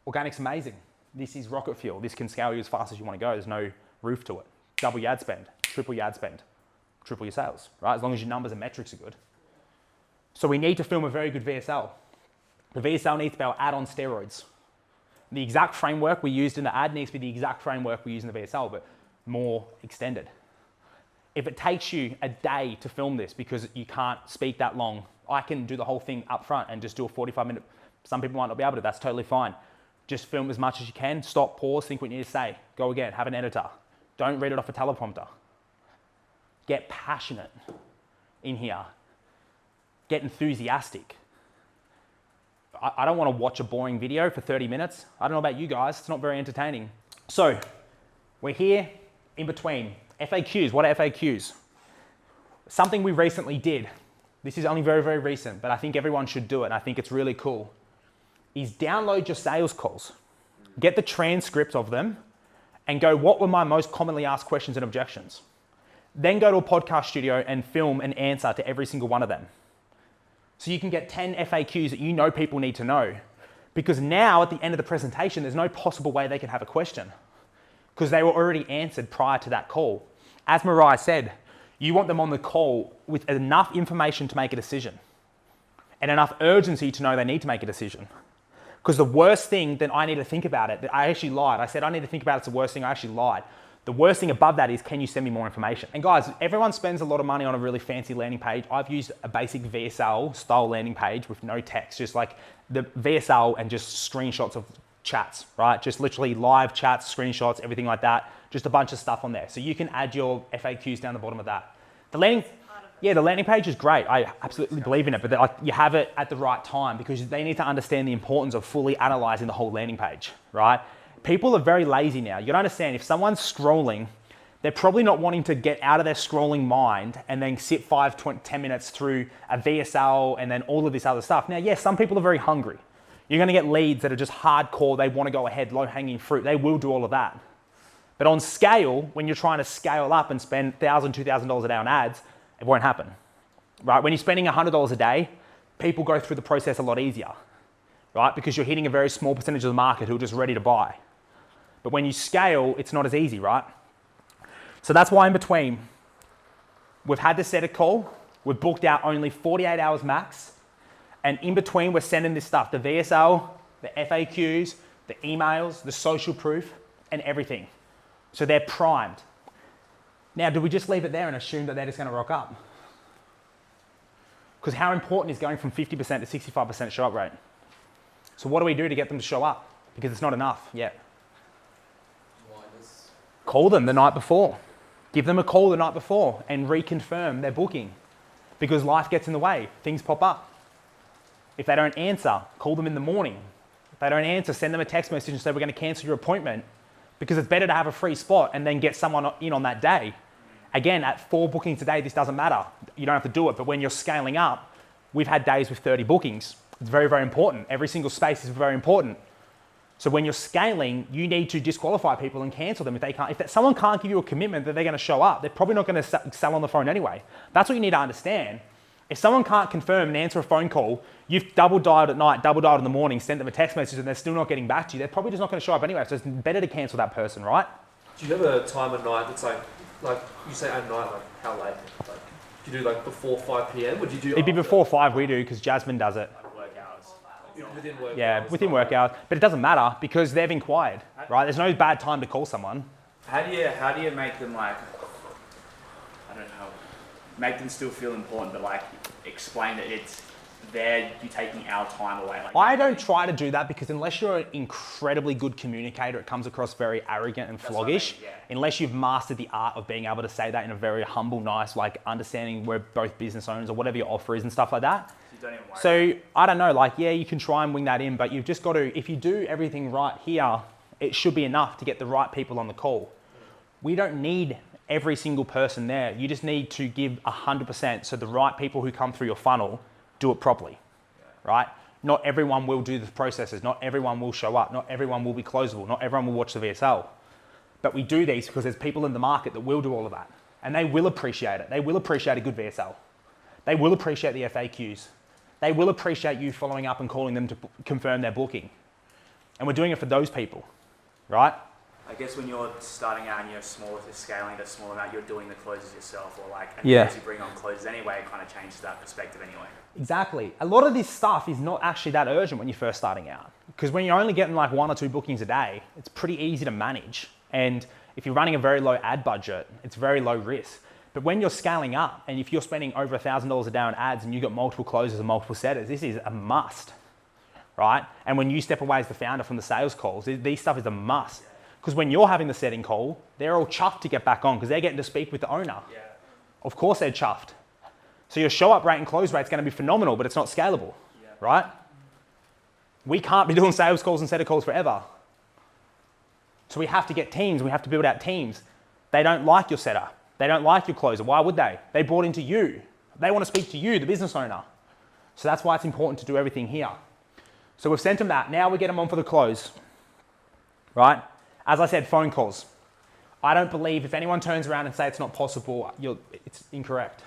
Organic's amazing. This is rocket fuel. This can scale you as fast as you want to go. There's no roof to it. Double your ad spend, triple your ad spend, triple your sales, right? As long as your numbers and metrics are good. So we need to film a very good VSL. The VSL needs to be our ad on steroids. The exact framework we used in the ad needs to be the exact framework we use in the VSL, but more extended. If it takes you a day to film this because you can't speak that long, I can do the whole thing up front and just do a 45-minute. Some people might not be able to, that's totally fine. Just film as much as you can, stop, pause, think what you need to say, go again, have an editor. Don't read it off a teleprompter. Get passionate in here. Get enthusiastic. I don't want to watch a boring video for 30 minutes. I don't know about you guys, it's not very entertaining. So we're here in between. FAQs, what are FAQs? Something we recently did, this is only very, very recent, but I think everyone should do it, and I think it's really cool, is download your sales calls. Get the transcript of them and go, what were my most commonly asked questions and objections? Then go to a podcast studio and film an answer to every single one of them. So you can get 10 FAQs that you know people need to know. Because now at the end of the presentation, there's no possible way they can have a question because they were already answered prior to that call. As Mariah said, you want them on the call with enough information to make a decision and enough urgency to know they need to make a decision. Because the worst thing that I need to think about it, that I actually lied. I said I need to think about it's the worst thing, I actually lied. The worst thing above that is, can you send me more information? And guys, everyone spends a lot of money on a really fancy landing page. I've used a basic VSL style landing page with no text, just like the VSL and just screenshots of chats, right? Just literally live chats, screenshots, everything like that. Just a bunch of stuff on there. So you can add your FAQs down the bottom of that. The landing page is great. I absolutely believe in it, but you have it at the right time because they need to understand the importance of fully analyzing the whole landing page, right? People are very lazy now. You gotta understand, if someone's scrolling, they're probably not wanting to get out of their scrolling mind and then sit 10 minutes through a VSL and then all of this other stuff. Now, yes, some people are very hungry. You're gonna get leads that are just hardcore, they wanna go ahead, low-hanging fruit. They will do all of that. But on scale, when you're trying to scale up and spend $1,000, $2,000 a day on ads, it won't happen, right? When you're spending $100 a day, people go through the process a lot easier, right? Because you're hitting a very small percentage of the market who are just ready to buy. But when you scale, it's not as easy, right? So that's why in between, we've had to set a call, we've booked out only 48 hours max, and in between we're sending this stuff, the VSL, the FAQs, the emails, the social proof, and everything. So they're primed. Now, do we just leave it there and assume that they're just gonna rock up? Because how important is going from 50% to 65% show up rate? So what do we do to get them to show up? Because it's not enough yet. Call them the night before. Give them a call the night before and reconfirm their booking because life gets in the way. Things pop up. If they don't answer, call them in the morning. If they don't answer, send them a text message and say, we're going to cancel your appointment because it's better to have a free spot and then get someone in on that day. Again, at 4 bookings a day, this doesn't matter. You don't have to do it. But when you're scaling up, we've had days with 30 bookings. It's very, very important. Every single space is very important. So when you're scaling, you need to disqualify people and cancel them if they can't. If someone can't give you a commitment that they're going to show up, they're probably not going to sell on the phone anyway. That's what you need to understand. If someone can't confirm and answer a phone call, you've double dialed at night, double dialed in the morning, sent them a text message and they're still not getting back to you, they're probably just not going to show up anyway. So it's better to cancel that person, right? Do you have a time of night that's like you say at night, like how late? Like, do you do like before 5 p.m. or do you do? It'd be before 5 we do because Jasmine does it. Within work hours. Within work hours. But it doesn't matter because they've inquired, right? There's no bad time to call someone. How do you make them like, I don't know, make them still feel important, but like explain that it's you taking our time away? Like, I don't try to do that because unless you're an incredibly good communicator, it comes across very arrogant and floggish. I mean, yeah. Unless you've mastered the art of being able to say that in a very humble, nice, like understanding we're both business owners or whatever your offer is and stuff like that. So I don't know, like, yeah, you can try and wing that in, but you've just got to, if you do everything right here, it should be enough to get the right people on the call. We don't need every single person there. You just need to give 100% so the right people who come through your funnel do it properly, right? Not everyone will do the processes. Not everyone will show up. Not everyone will be closable. Not everyone will watch the VSL. But we do these because there's people in the market that will do all of that. And they will appreciate it. They will appreciate a good VSL. They will appreciate the FAQs. They will appreciate you following up and calling them to confirm their booking. And we're doing it for those people, right? I guess when you're starting out and you're scaling at a small amount, you're doing the closes yourself, or like, as you bring on closes anyway, it kind of changes that perspective anyway. Exactly. A lot of this stuff is not actually that urgent when you're first starting out. Because when you're only getting like 1 or 2 bookings a day, it's pretty easy to manage. And if you're running a very low ad budget, it's very low risk. But when you're scaling up and if you're spending over $1,000 a day on ads and you've got multiple closers and multiple setters, this is a must, right? And when you step away as the founder from the sales calls, this stuff is a must. Because when you're having the setting call, they're all chuffed to get back on because they're getting to speak with the owner. Yeah. Of course they're chuffed. So your show up rate and close rate is going to be phenomenal, but it's not scalable, right? We can't be doing sales calls and setter calls forever. So we have to get teams, we have to build out teams. They don't like your setter. They don't like your closer. Why would they? They brought into you. They want to speak to you, the business owner. So that's why it's important to do everything here. So we've sent them that. Now we get them on for the close, right? As I said, phone calls. I don't believe if anyone turns around and say it's not possible, it's incorrect.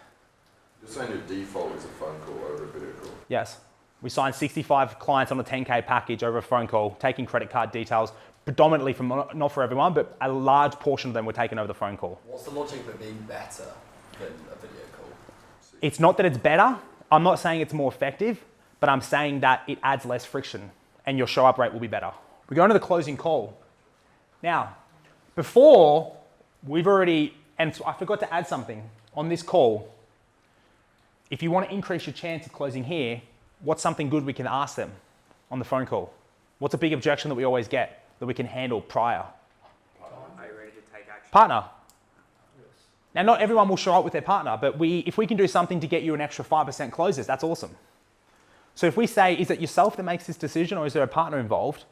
You're saying your default is a phone call over a video call? Yes. We signed 65 clients on a 10K package over a phone call, taking credit card details, predominantly from, not for everyone, but a large portion of them were taken over the phone call. What's the logic of it being better than a video call? It's not that it's better. I'm not saying it's more effective, but I'm saying that it adds less friction and your show up rate will be better. We go into the closing call. Now, before we've already, and I forgot to add something on this call. If you want to increase your chance of closing here, what's something good we can ask them on the phone call? What's a big objection that we always get that we can handle prior? Are you ready to take action? Partner. Now, not everyone will show up with their partner, but if we can do something to get you an extra 5% closes, that's awesome. So if we say, is it yourself that makes this decision or is there a partner involved?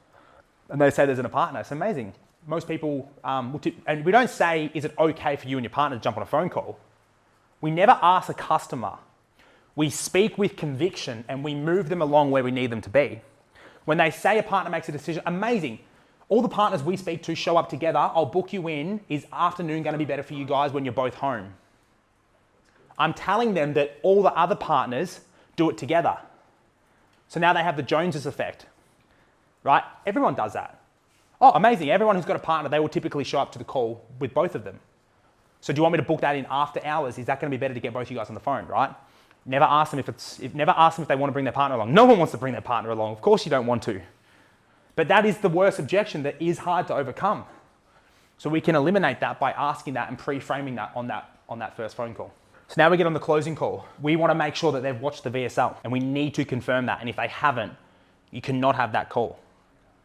And they say there's a partner, it's amazing. Most people, and we don't say, is it okay for you and your partner to jump on a phone call? We never ask a customer. We speak with conviction and we move them along where we need them to be. When they say a partner makes a decision, amazing. All the partners we speak to show up together. I'll book you in. Is afternoon going to be better for you guys when you're both home? I'm telling them that all the other partners do it together. So now they have the Joneses effect, right? Everyone does that. Oh, amazing. Everyone who's got a partner, they will typically show up to the call with both of them. So do you want me to book that in after hours? Is that going to be better to get both of you guys on the phone, right? Never ask them if they want to bring their partner along. No one wants to bring their partner along. Of course you don't want to. But that is the worst objection that is hard to overcome. So we can eliminate that by asking that and pre-framing that on that first phone call. So now we get on the closing call. We want to make sure that they've watched the VSL and we need to confirm that. And if they haven't, you cannot have that call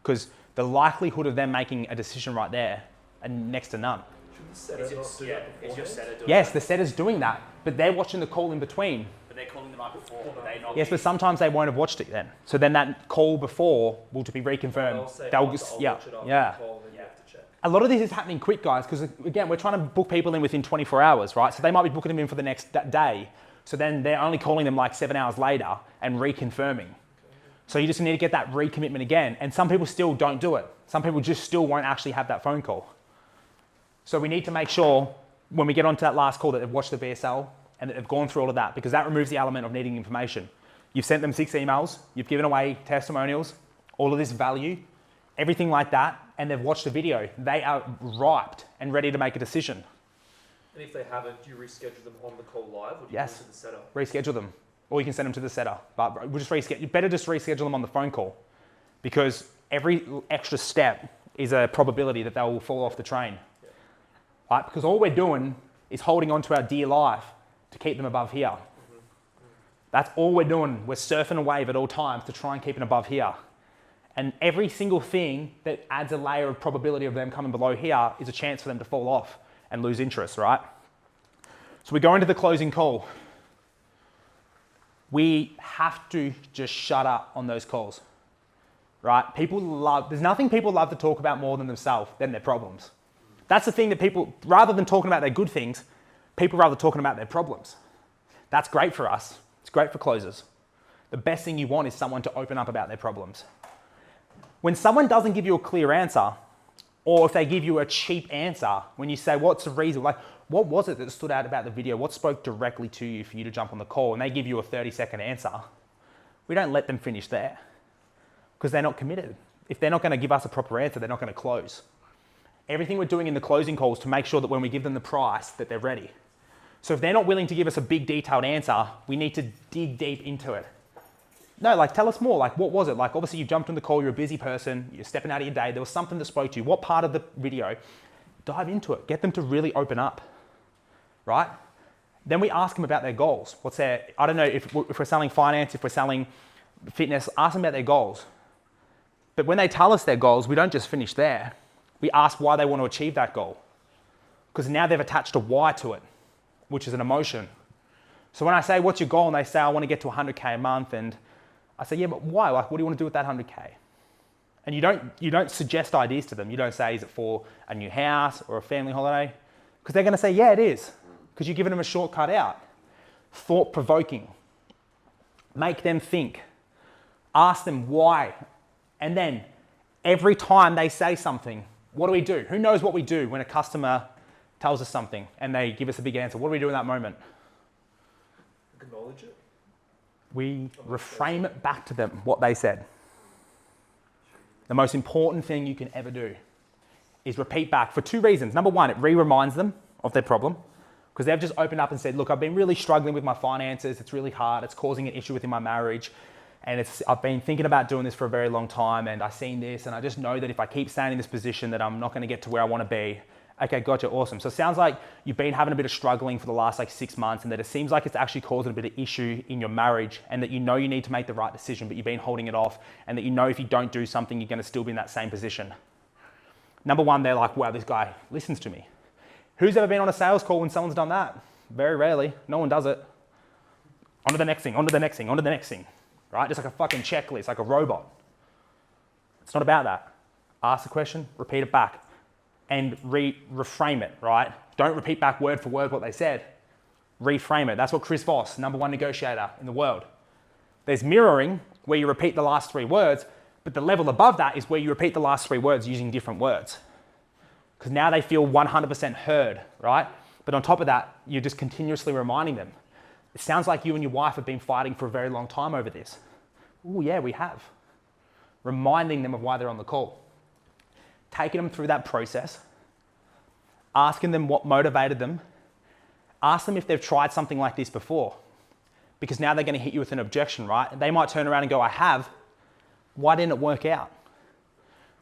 because the likelihood of them making a decision right there are next to none. Is your setter doing Yes, that? the setter's doing that, but they're watching the call in between. But they're calling the night before. They not Yes, but sometimes they won't have watched it then. So then that call before will to be reconfirmed. They'll watch it after the call, then you have to check. A lot of this is happening quick, guys, because again, we're trying to book people in within 24 hours, right? So they might be booking them in for the next day. So then they're only calling them like 7 hours later and reconfirming. So you just need to get that recommitment again. And some people still don't do it. Some people just still won't actually have that phone call. So we need to make sure when we get onto that last call that they've watched the VSL and that they've gone through all of that because that removes the element of needing information. You've sent them 6 emails, you've given away testimonials, all of this value, everything like that, and they've watched the video. They are ripe and ready to make a decision. And if they haven't, do you reschedule them on the call live or do you Yes. go to the setter? Reschedule them, or you can send them to the setter. But we'll just you better just reschedule them on the phone call because every extra step is a probability that they will fall off the train. Right? Because all we're doing is holding on to our dear life to keep them above here. That's all we're doing. We're surfing a wave at all times to try and keep it above here. And every single thing that adds a layer of probability of them coming below here is a chance for them to fall off and lose interest, right? So we go into the closing call. We have to just shut up on those calls, right? There's nothing people love to talk about more than themselves, than their problems. That's the thing that people, rather than talking about their good things, people rather talking about their problems. That's great for us. It's great for closers. The best thing you want is someone to open up about their problems. When someone doesn't give you a clear answer, or if they give you a cheap answer, when you say, what's the reason? Like, what was it that stood out about the video? What spoke directly to you for you to jump on the call? And they give you a 30-second answer. We don't let them finish there because they're not committed. If they're not going to give us a proper answer, they're not going to close. Everything we're doing in the closing calls to make sure that when we give them the price, that they're ready. So if they're not willing to give us a big detailed answer, we need to dig deep into it. No, like tell us more. Like what was it? Like obviously you jumped on the call, you're a busy person, you're stepping out of your day, there was something that spoke to you. What part of the video? Dive into it. Get them to really open up, right? Then we ask them about their goals. What's their, I don't know, if we're selling finance, if we're selling fitness, ask them about their goals. But when they tell us their goals, we don't just finish there. We ask why they want to achieve that goal. Because now they've attached a why to it, which is an emotion. So when I say, what's your goal? And they say, I want to get to 100K a month. And I say, yeah, but why? Like, what do you want to do with that 100K? And you don't suggest ideas to them. You don't say, is it for a new house or a family holiday? Because they're going to say, yeah, it is. Because you're giving them a shortcut out. Thought-provoking. Make them think. Ask them why. And then every time they say something, what do? Who knows what we do when a customer tells us something and they give us a big answer? What do we do in that moment? Acknowledge it. We reframe it back to them, what they said. The most important thing you can ever do is repeat back for 2 reasons. Number one, it reminds them of their problem because they've just opened up and said, look, I've been really struggling with my finances. It's really hard. It's causing an issue within my marriage. And I've been thinking about doing this for a very long time and I've seen this and I just know that if I keep staying in this position that I'm not going to get to where I want to be. Okay, gotcha, awesome. So it sounds like you've been having a bit of struggling for the last 6 months and that it seems like it's actually causing a bit of issue in your marriage and that you know you need to make the right decision, but you've been holding it off and that you know if you don't do something, you're going to still be in that same position. Number one, they're like, wow, this guy listens to me. Who's ever been on a sales call when someone's done that? Very rarely. No one does it. On to the next thing, on to the next thing, on to the next thing, right? Just like a fucking checklist, like a robot. It's not about that. Ask the question, repeat it back. And reframe it, right? Don't repeat back word for word what they said. Reframe it. That's what Chris Voss, #1 negotiator in the world. There's mirroring, where you repeat the last 3 words, but the level above that is where you repeat the last 3 words using different words. Because now they feel 100% heard, right? But on top of that, you're just continuously reminding them. It sounds like you and your wife have been fighting for a very long time over this. Oh yeah, we have. Reminding them of why they're on the call. Taking them through that process, asking them what motivated them, ask them if they've tried something like this before, because now they're going to hit you with an objection, right? They might turn around and go, I have. Why didn't it work out?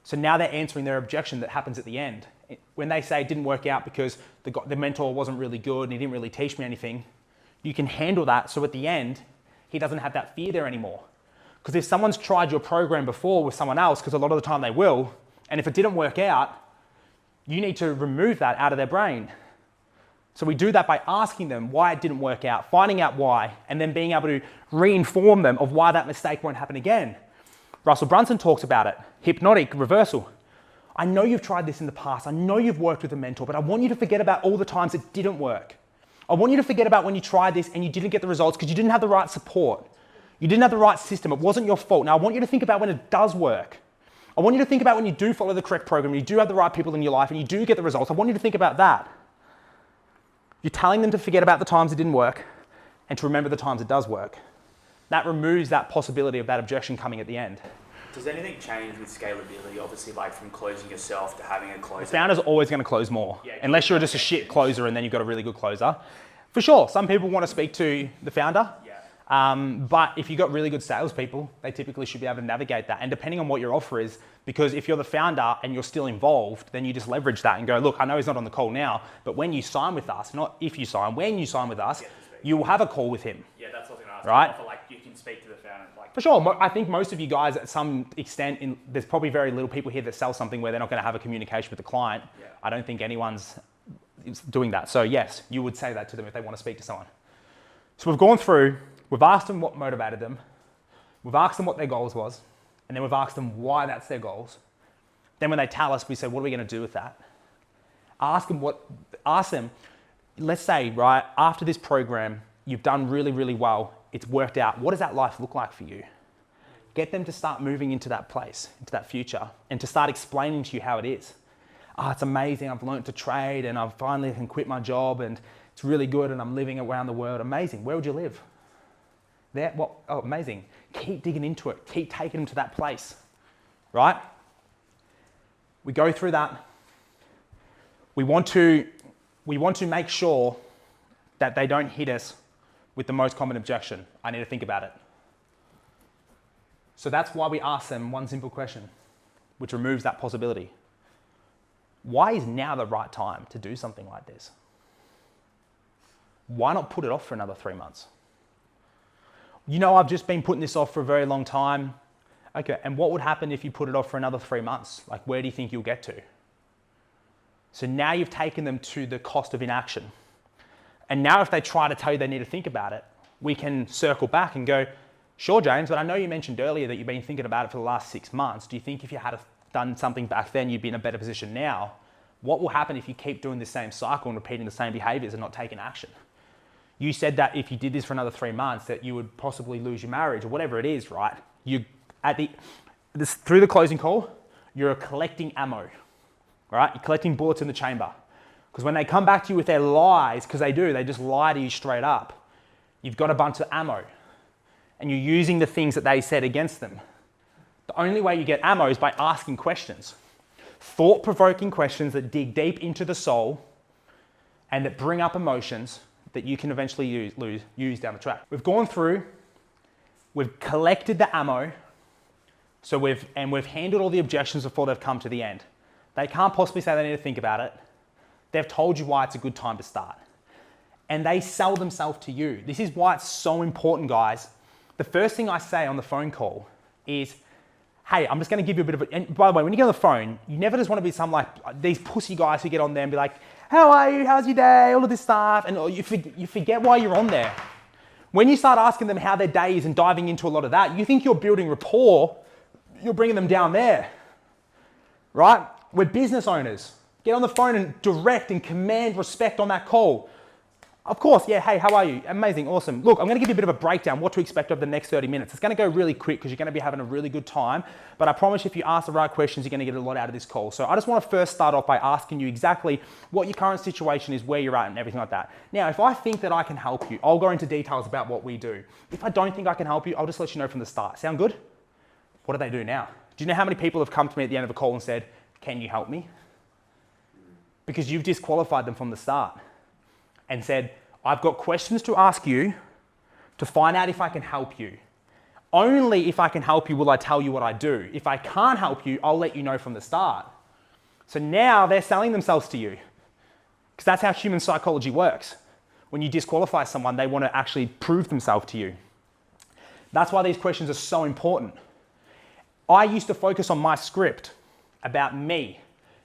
So now they're answering their objection that happens at the end. When they say it didn't work out because the mentor wasn't really good and he didn't really teach me anything, you can handle that so at the end, he doesn't have that fear there anymore. Because if someone's tried your program before with someone else, because a lot of the time they will, and if it didn't work out, you need to remove that out of their brain. So we do that by asking them why it didn't work out, finding out why, and then being able to re-inform them of why that mistake won't happen again. Russell Brunson talks about it, hypnotic reversal. I know you've tried this in the past. I know you've worked with a mentor, but I want you to forget about all the times it didn't work. I want you to forget about when you tried this and you didn't get the results because you didn't have the right support. You didn't have the right system. It wasn't your fault. Now I want you to think about when it does work. I want you to think about when you do follow the correct program, you do have the right people in your life and you do get the results. I want you to think about that. You're telling them to forget about the times it didn't work and to remember the times it does work. That removes that possibility of that objection coming at the end. Does anything change with scalability, obviously, like from closing yourself to having a closer? The founder's always going to close more, unless you're just a shit closer and then you've got a really good closer. For sure, some people want to speak to the founder, but if you've got really good salespeople, they typically should be able to navigate that. And depending on what your offer is, because if you're the founder and you're still involved, then you just leverage that and go, look, I know he's not on the call now, but when you sign with us, not if you sign, when you sign with us, you will have a call with him. Yeah, that's what I was going to ask. Right? Offer, like, you can speak to the founder. Like, for sure. I think most of you guys at some extent, there's probably very little people here that sell something where they're not going to have a communication with the client. Yeah. I don't think anyone's doing that. So yes, you would say that to them if they want to speak to someone. So we've gone through, we've asked them what motivated them, we've asked them what their goals was, and then we've asked them why that's their goals. Then when they tell us, we say, what are we going to do with that? Ask them, let's say, right, after this program, you've done really, really well, it's worked out. What does that life look like for you? Get them to start moving into that place, into that future, and to start explaining to you how it is. Oh, it's amazing, I've learned to trade and I finally can quit my job and it's really good and I'm living around the world. Amazing, where would you live? There, what? Oh, amazing. Keep digging into it, keep taking them to that place, right? We go through that. We want to make sure that they don't hit us with the most common objection. I need to think about it. So that's why we ask them one simple question, which removes that possibility. Why is now the right time to do something like this? Why not put it off for another 3 months? You know, I've just been putting this off for a very long time. Okay, and what would happen if you put it off for another 3 months? Like, where do you think you'll get to? So now you've taken them to the cost of inaction. And now if they try to tell you they need to think about it, we can circle back and go, sure, James, but I know you mentioned earlier that you've been thinking about it for the last 6 months. Do you think if you had done something back then, you'd be in a better position now? What will happen if you keep doing the same cycle and repeating the same behaviors and not taking action? You said that if you did this for another 3 months, that you would possibly lose your marriage or whatever it is, right? Through the closing call, you're collecting ammo, right? You're collecting bullets in the chamber. Because when they come back to you with their lies, because they do, they just lie to you straight up. You've got a bunch of ammo and you're using the things that they said against them. The only way you get ammo is by asking questions. Thought-provoking questions that dig deep into the soul and that bring up emotions that you can eventually use down the track. We've gone through, we've collected the ammo, we've handled all the objections before they've come to the end. They can't possibly say they need to think about it. They've told you why it's a good time to start. And they sell themselves to you. This is why it's so important, guys. The first thing I say on the phone call is, hey, I'm just going to give you a bit of a... And by the way, when you get on the phone, you never just want to be some like these pussy guys who get on there and be like, how are you? How's your day? All of this stuff. And you forget why you're on there. When you start asking them how their day is and diving into a lot of that, you think you're building rapport, you're bringing them down there, right? We're business owners. Get on the phone and direct and command respect on that call. Of course, yeah, hey, how are you? Amazing, awesome. Look, I'm gonna give you a bit of a breakdown, what to expect over the next 30 minutes. It's gonna go really quick because you're gonna be having a really good time, but I promise if you ask the right questions, you're gonna get a lot out of this call. So I just wanna first start off by asking you exactly what your current situation is, where you're at and everything like that. Now, if I think that I can help you, I'll go into details about what we do. If I don't think I can help you, I'll just let you know from the start. Sound good? What do they do now? Do you know how many people have come to me at the end of a call and said, can you help me? Because you've disqualified them from the start and said, I've got questions to ask you to find out if I can help you. Only if I can help you will I tell you what I do. If I can't help you, I'll let you know from the start. So now they're selling themselves to you because that's how human psychology works. When you disqualify someone, they want to actually prove themselves to you. That's why these questions are so important. I used to focus on my script about me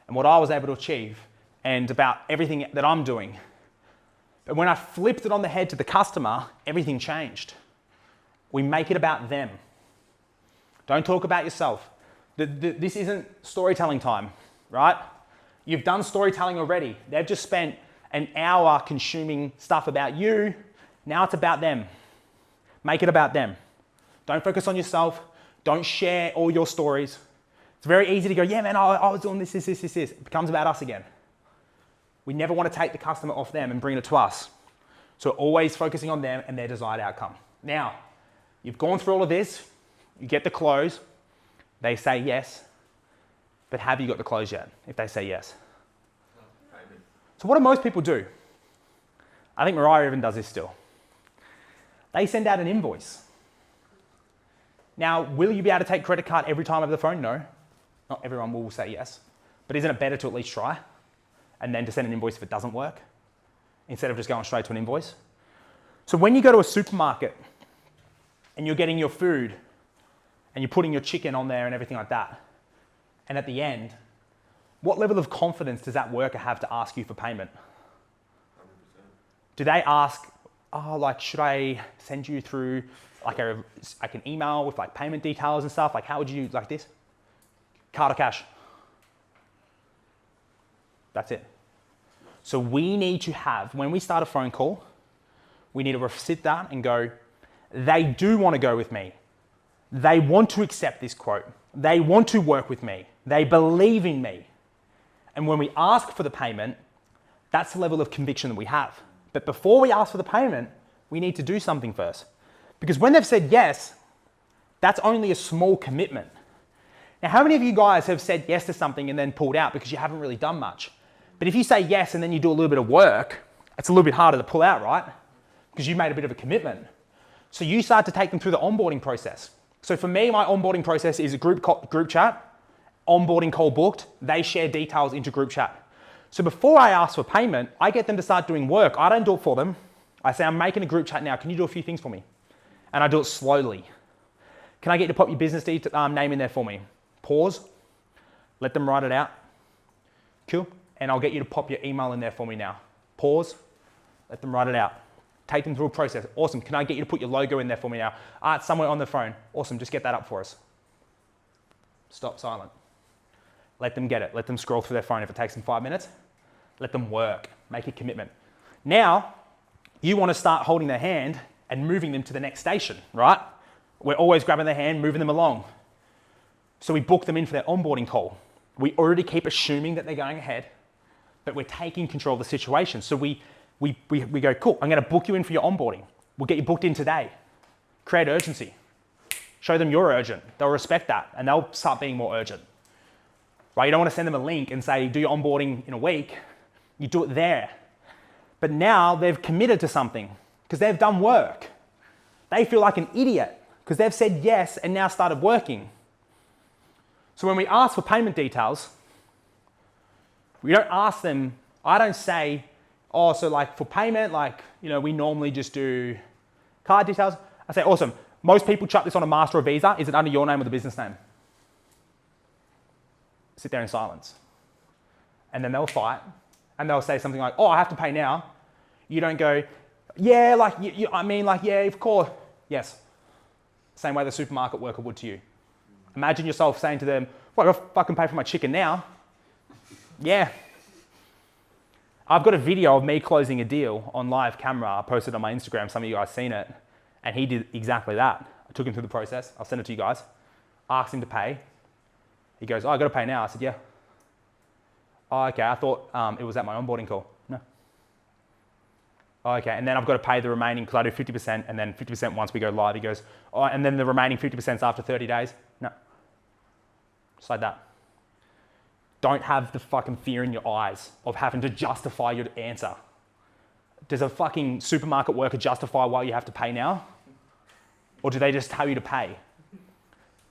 and what I was able to achieve and about everything that I'm doing. But when I flipped it on the head to the customer, everything changed. We make it about them. Don't talk about yourself. This isn't storytelling time, right? You've done storytelling already. They've just spent an hour consuming stuff about you. Now it's about them. Make it about them. Don't focus on yourself. Don't share all your stories. It's very easy to go, yeah, man, I was doing this. It becomes about us again. We never want to take the customer off them and bring it to us. So always focusing on them and their desired outcome. Now, you've gone through all of this. You get the close. They say yes. But have you got the close yet if they say yes? So what do most people do? I think Mariah even does this still. They send out an invoice. Now, will you be able to take credit card every time over the phone? No. Not everyone will say yes. But isn't it better to at least try? And then to send an invoice if it doesn't work, instead of just going straight to an invoice. So when you go to a supermarket and you're getting your food and you're putting your chicken on there and everything like that, and at the end, what level of confidence does that worker have to ask you for payment? 100%. Do they ask, oh, like, should I send you through like an email with like payment details and stuff? Like, how would you do like this? Card or cash? That's it. So we need to have, when we start a phone call, we need to sit down and go, they do want to go with me. They want to accept this quote. They want to work with me. They believe in me. And when we ask for the payment, that's the level of conviction that we have. But before we ask for the payment, we need to do something first. Because when they've said yes, that's only a small commitment. Now, how many of you guys have said yes to something and then pulled out because you haven't really done much? But if you say yes and then you do a little bit of work, it's a little bit harder to pull out, right? Because you made a bit of a commitment. So you start to take them through the onboarding process. So for me, my onboarding process is a group chat, onboarding call booked, they share details into group chat. So before I ask for payment, I get them to start doing work. I don't do it for them. I say, I'm making a group chat now. Can you do a few things for me? And I do it slowly. Can I get you to pop your business name in there for me? Pause. Let them write it out. Cool. And I'll get you to pop your email in there for me now. Pause. Let them write it out. Take them through a process. Awesome. Can I get you to put your logo in there for me now? It's somewhere on the phone. Awesome. Just get that up for us. Stop silent. Let them get it. Let them scroll through their phone. If it takes them 5 minutes, let them work. Make a commitment. Now, you want to start holding their hand and moving them to the next station, right? We're always grabbing their hand, moving them along. So we book them in for their onboarding call. We already keep assuming that they're going ahead, but we're taking control of the situation. So we go, cool, I'm going to book you in for your onboarding. We'll get you booked in today. Create urgency. Show them you're urgent. They'll respect that and they'll start being more urgent. Right? You don't want to send them a link and say, do your onboarding in a week. You do it there. But now they've committed to something because they've done work. They feel like an idiot because they've said yes and now started working. So when we ask for payment details, we don't ask them, I don't say, oh, so like for payment, like, you know, we normally just do card details. I say, awesome. Most people chuck this on a master or visa. Is it under your name or the business name? Sit there in silence. And then they'll fight and they'll say something like, oh, I have to pay now. You don't go, yeah, like, I mean, like, yeah, of course. Yes. Same way the supermarket worker would to you. Imagine yourself saying to them, well, I gotta fucking pay for my chicken now. Yeah. I've got a video of me closing a deal on live camera. I posted on my Instagram. Some of you guys seen it. And he did exactly that. I took him through the process. I'll send it to you guys. Asked him to pay. He goes, oh, I got to pay now. I said, yeah. Oh, okay. I thought it was at my onboarding call. No. Oh, okay. And then I've got to pay the remaining because I do 50% and then 50% once we go live. He goes, oh, and then the remaining 50% after 30 days. No. Just like that. Don't have the fucking fear in your eyes of having to justify your answer. Does a fucking supermarket worker justify why you have to pay now? Or do they just tell you to pay?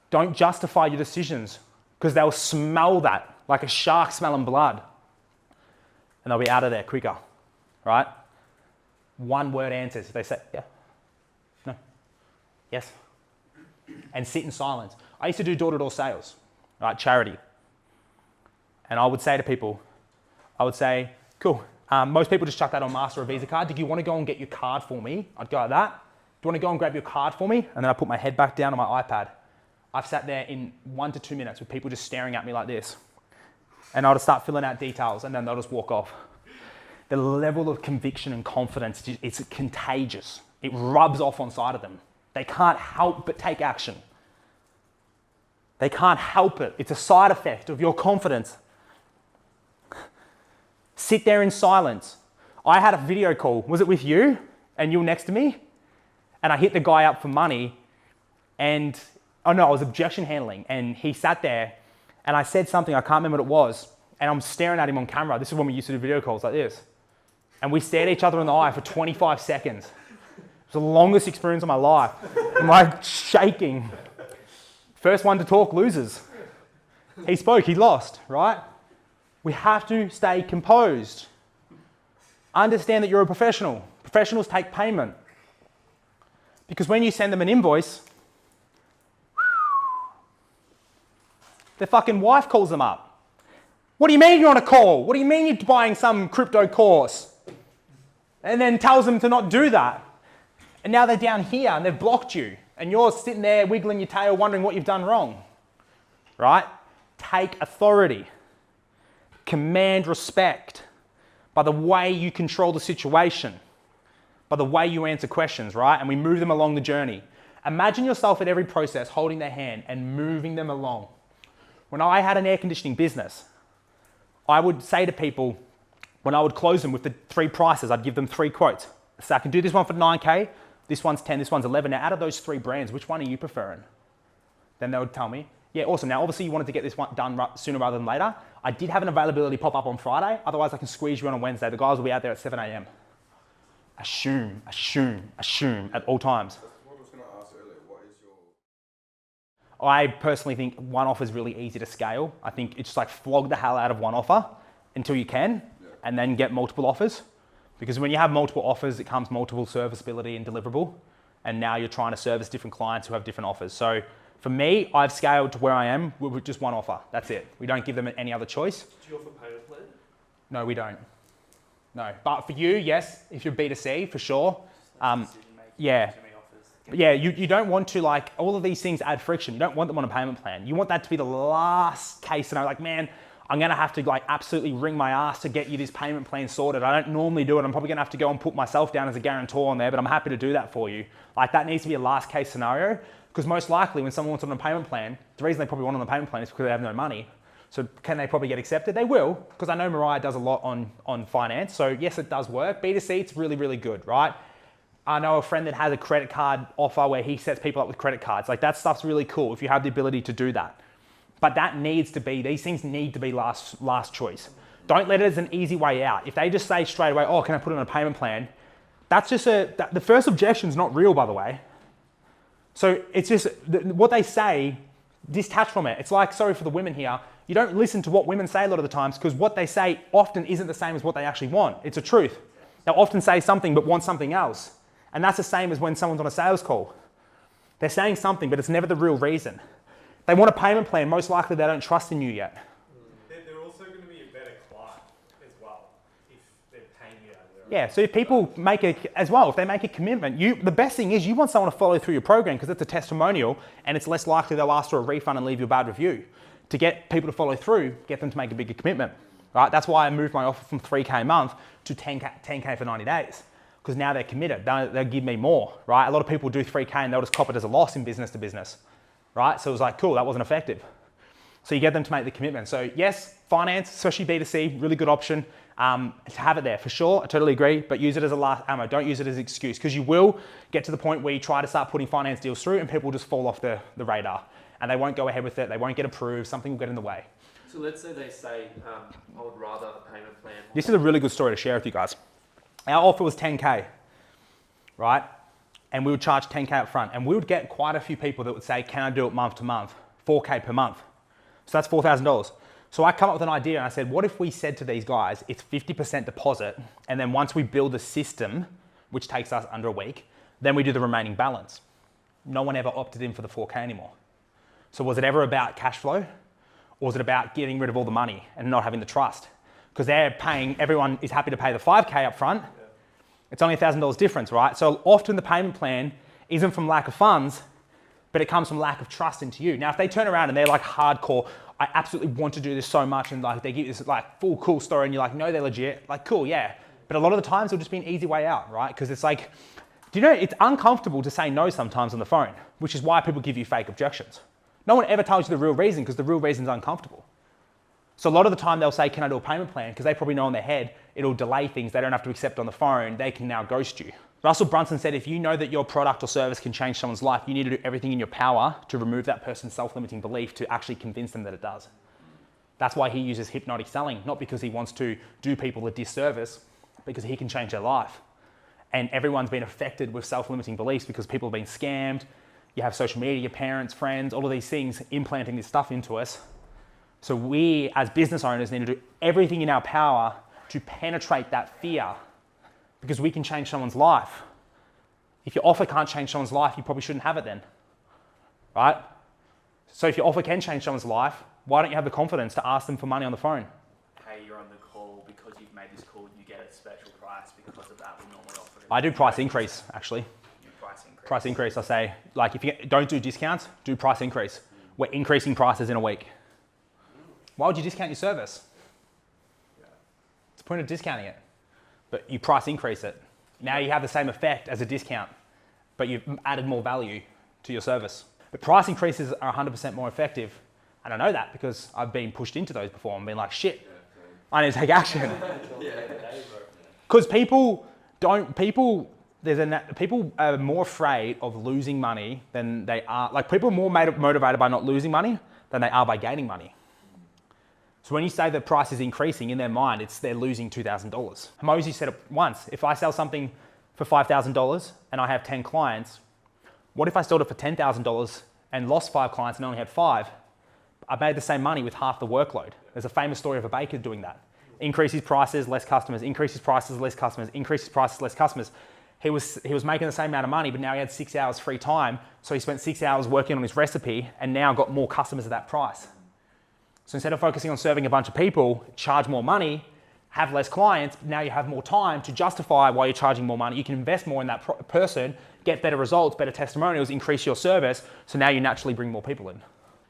Don't justify your decisions because they'll smell that like a shark smelling blood. And they'll be out of there quicker, right? One word answers. If they say, yeah, no, yes. And sit in silence. I used to do door-to-door sales, right? Charity. And I would say to people, I would say, cool. Most people just chuck that on Master or Visa card. Did you want to go and get your card for me? I'd go like that. Do you want to go and grab your card for me? And then I put my head back down on my iPad. I've sat there in 1 to 2 minutes with people just staring at me like this. And I'll just start filling out details and then they'll just walk off. The level of conviction and confidence, it's contagious. It rubs off on side of them. They can't help but take action. They can't help it. It's a side effect of your confidence. Sit there in silence. I had a video call. Was it with you? And you were next to me? And I hit the guy up for money and, oh no, I was objection handling. And he sat there and I said something, I can't remember what it was. And I'm staring at him on camera. This is when we used to do video calls like this. And we stared at each other in the eye for 25 seconds. It was the longest experience of my life. I'm like shaking. First one to talk loses. He spoke, he lost, right? We have to stay composed. Understand that you're a professional. Professionals take payment. Because when you send them an invoice, their fucking wife calls them up. What do you mean you're on a call? What do you mean you're buying some crypto course? And then tells them to not do that. And now they're down here and they've blocked you. And you're sitting there wiggling your tail wondering what you've done wrong. Right? Take authority. Command respect by the way you control the situation, by the way you answer questions, right? And we move them along the journey. Imagine yourself at every process holding their hand and moving them along. When I had an air conditioning business, I would say to people, when I would close them with the 3 prices, I'd give them 3 quotes. So I can do this one for 9K, this one's 10, this one's 11. Now out of those 3 brands, which one are you preferring? Then they would tell me, yeah, awesome. Now, obviously you wanted to get this one done sooner rather than later. I did have an availability pop up on Friday. Otherwise I can squeeze you on a Wednesday. The guys will be out there at 7 a.m. Assume at all times. What I was going to ask earlier, what is your... I personally think one offer is really easy to scale. I think it's just like flog the hell out of one offer until you can, and then get multiple offers. Because when you have multiple offers, it comes multiple serviceability and deliverable. And now you're trying to service different clients who have different offers. So for me, I've scaled to where I am with just one offer. That's it. We don't give them any other choice. Do you offer payment plan? No, we don't. No. But for you, yes, if you're B2C, for sure. Yeah. But yeah, you don't want to, like, all of these things add friction. You don't want them on a payment plan. You want that to be the last case scenario. Like, man, I'm going to have to like absolutely wring my ass to get you this payment plan sorted. I don't normally do it. I'm probably going to have to go and put myself down as a guarantor on there, but I'm happy to do that for you. Like, that needs to be a last case scenario, because most likely when someone wants it on a payment plan, the reason they probably want it on a payment plan is because they have no money. So can they probably get accepted? They will, because I know Mariah does a lot on finance. So yes, it does work. B2C, it's really, really good, right? I know a friend that has a credit card offer where he sets people up with credit cards. Like that stuff's really cool if you have the ability to do that. But that needs to be, these things need to be last choice. Don't let it as an easy way out. If they just say straight away, oh, can I put it on a payment plan? That's just the first objection's not real, by the way. So it's just, what they say, detach from it. It's like, sorry for the women here, you don't listen to what women say a lot of the times because what they say often isn't the same as what they actually want. It's a truth. They'll often say something but want something else. And that's the same as when someone's on a sales call. They're saying something, but it's never the real reason. They want a payment plan, most likely they don't trust in you yet. They're also going to be a better client as well if they're paying you out of their own. Yeah, so if people make if they make a commitment, the best thing is you want someone to follow through your program because it's a testimonial and it's less likely they'll ask for a refund and leave you a bad review. To get people to follow through, get them to make a bigger commitment, right? That's why I moved my offer from 3K a month to 10K for 90 days. Because now they're committed, they'll give me more, right? A lot of people do 3K and they'll just cop it as a loss in business to business, right? So it was like, cool, that wasn't effective. So you get them to make the commitment. So yes, finance, especially B2C, really good option to have it there for sure. I totally agree, but use it as a last ammo. Don't use it as an excuse because you will get to the point where you try to start putting finance deals through and people just fall off the radar and they won't go ahead with it. They won't get approved. Something will get in the way. So let's say they say, I would rather a payment plan. This is a really good story to share with you guys. Our offer was 10K, right? And we would charge 10K up front. And we would get quite a few people that would say, can I do it month to month? 4K per month. So that's $4,000. So I come up with an idea and I said, what if we said to these guys, it's 50% deposit. And then once we build a system, which takes us under a week, then we do the remaining balance. No one ever opted in for the 4K anymore. So was it ever about cash flow? Or was it about getting rid of all the money and not having the trust? Because they're paying, everyone is happy to pay the 5K up front. Yeah. It's only $1,000 difference, right? So often the payment plan isn't from lack of funds, but it comes from lack of trust into you. Now, if they turn around and they're like hardcore, I absolutely want to do this so much, and like they give you this like full cool story and you're like, no, they're legit, like cool, yeah. But a lot of the times it'll just be an easy way out, right? Because it's like, do you know, it's uncomfortable to say no sometimes on the phone, which is why people give you fake objections. No one ever tells you the real reason because the real reason is uncomfortable. So a lot of the time they'll say, can I do a payment plan? Because they probably know in their head, it'll delay things. They don't have to accept on the phone. They can now ghost you. Russell Brunson said, if you know that your product or service can change someone's life, you need to do everything in your power to remove that person's self-limiting belief to actually convince them that it does. That's why he uses hypnotic selling, not because he wants to do people a disservice, because he can change their life. And everyone's been affected with self-limiting beliefs because people have been scammed. You have social media, your parents, friends, all of these things implanting this stuff into us. So we, as business owners, need to do everything in our power to penetrate that fear because we can change someone's life. If your offer can't change someone's life, you probably shouldn't have it then, right? So if your offer can change someone's life, why don't you have the confidence to ask them for money on the phone? Hey, you're on the call, because you've made this call, you get a special price because of that we normally offer. I do price increase, actually. Price increase, I say, like if you don't do discounts, do price increase. We're increasing prices in a week. Why would you discount your service? It's the point of discounting it. But you price increase it. Now you have the same effect as a discount, but you've added more value to your service. But price increases are 100% more effective. And I know that because I've been pushed into those before and been like, shit, I need to take action. Because people are more afraid of losing money than they are, like people are more motivated by not losing money than they are by gaining money. So when you say the price is increasing, in their mind, they're losing $2,000. Mosey said it once, if I sell something for $5,000 and I have 10 clients, what if I sold it for $10,000 and lost 5 clients and only had 5? I made the same money with half the workload. There's a famous story of a baker doing that. Increase his prices, less customers, increase his prices, less customers, increase his prices, less customers. He was making the same amount of money, but now he had 6 hours free time. So he spent 6 hours working on his recipe and now got more customers at that price. So instead of focusing on serving a bunch of people, charge more money, have less clients, but now you have more time to justify why you're charging more money. You can invest more in that person, get better results, better testimonials, increase your service. So now you naturally bring more people in.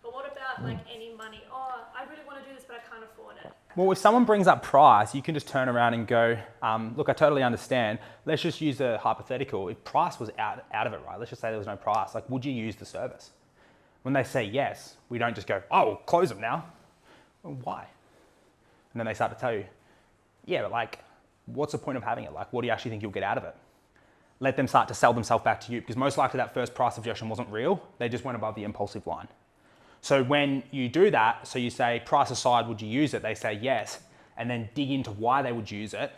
But what about like any money? Oh, I really want to do this, but I can't afford it. Well, if someone brings up price, you can just turn around and go, look, I totally understand. Let's just use a hypothetical. If price was out of it, right? Let's just say there was no price. Like, would you use the service? When they say yes, we don't just go, oh, we'll close them now. Well, why? And then they start to tell you, yeah, but like, what's the point of having it? Like, what do you actually think you'll get out of it? let them start to sell themselves back to you, because most likely that first price objection wasn't real. They just went above the impulsive line. So when you do that, so you say, price aside, would you use it? They say yes, and then dig into why they would use it,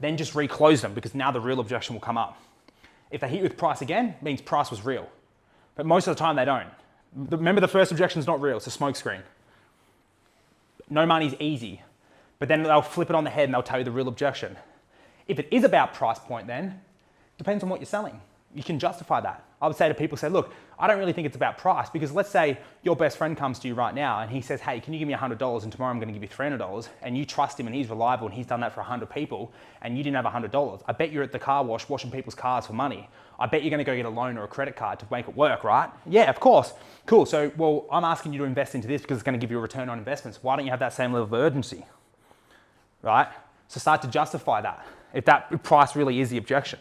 then just reclose them, because now the real objection will come up. If they hit you with price again, it means price was real. But most of the time they don't. Remember, the first objection is not real, it's a smokescreen. No money's easy. But then they'll flip it on the head and they'll tell you the real objection. If it is about price point then, depends on what you're selling. You can justify that. I would say to people, say, look, I don't really think it's about price, because let's say your best friend comes to you right now and he says, hey, can you give me $100 and tomorrow I'm going to give you $300, and you trust him and he's reliable and he's done that for 100 people and you didn't have $100. I bet you're at the car wash washing people's cars for money. I bet you're going to go get a loan or a credit card to make it work, right? Yeah, of course. Cool. So, well, I'm asking you to invest into this because it's going to give you a return on investments. Why don't you have that same level of urgency, right? So start to justify that. If that price really is the objection.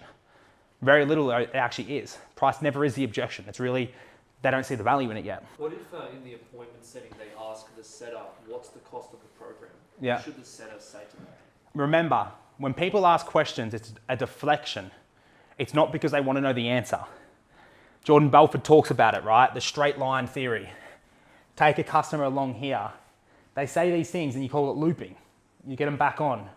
Very little it actually is. Price never is the objection. It's really, they don't see the value in it yet. What if in the appointment setting they ask the setter, what's the cost of the program? Yeah. What should the setter say to them? Remember, when people ask questions, it's a deflection. It's not because they want to know the answer. Jordan Belfort talks about it, right? The straight line theory. Take a customer along here. They say these things and you call it looping. You get them back on.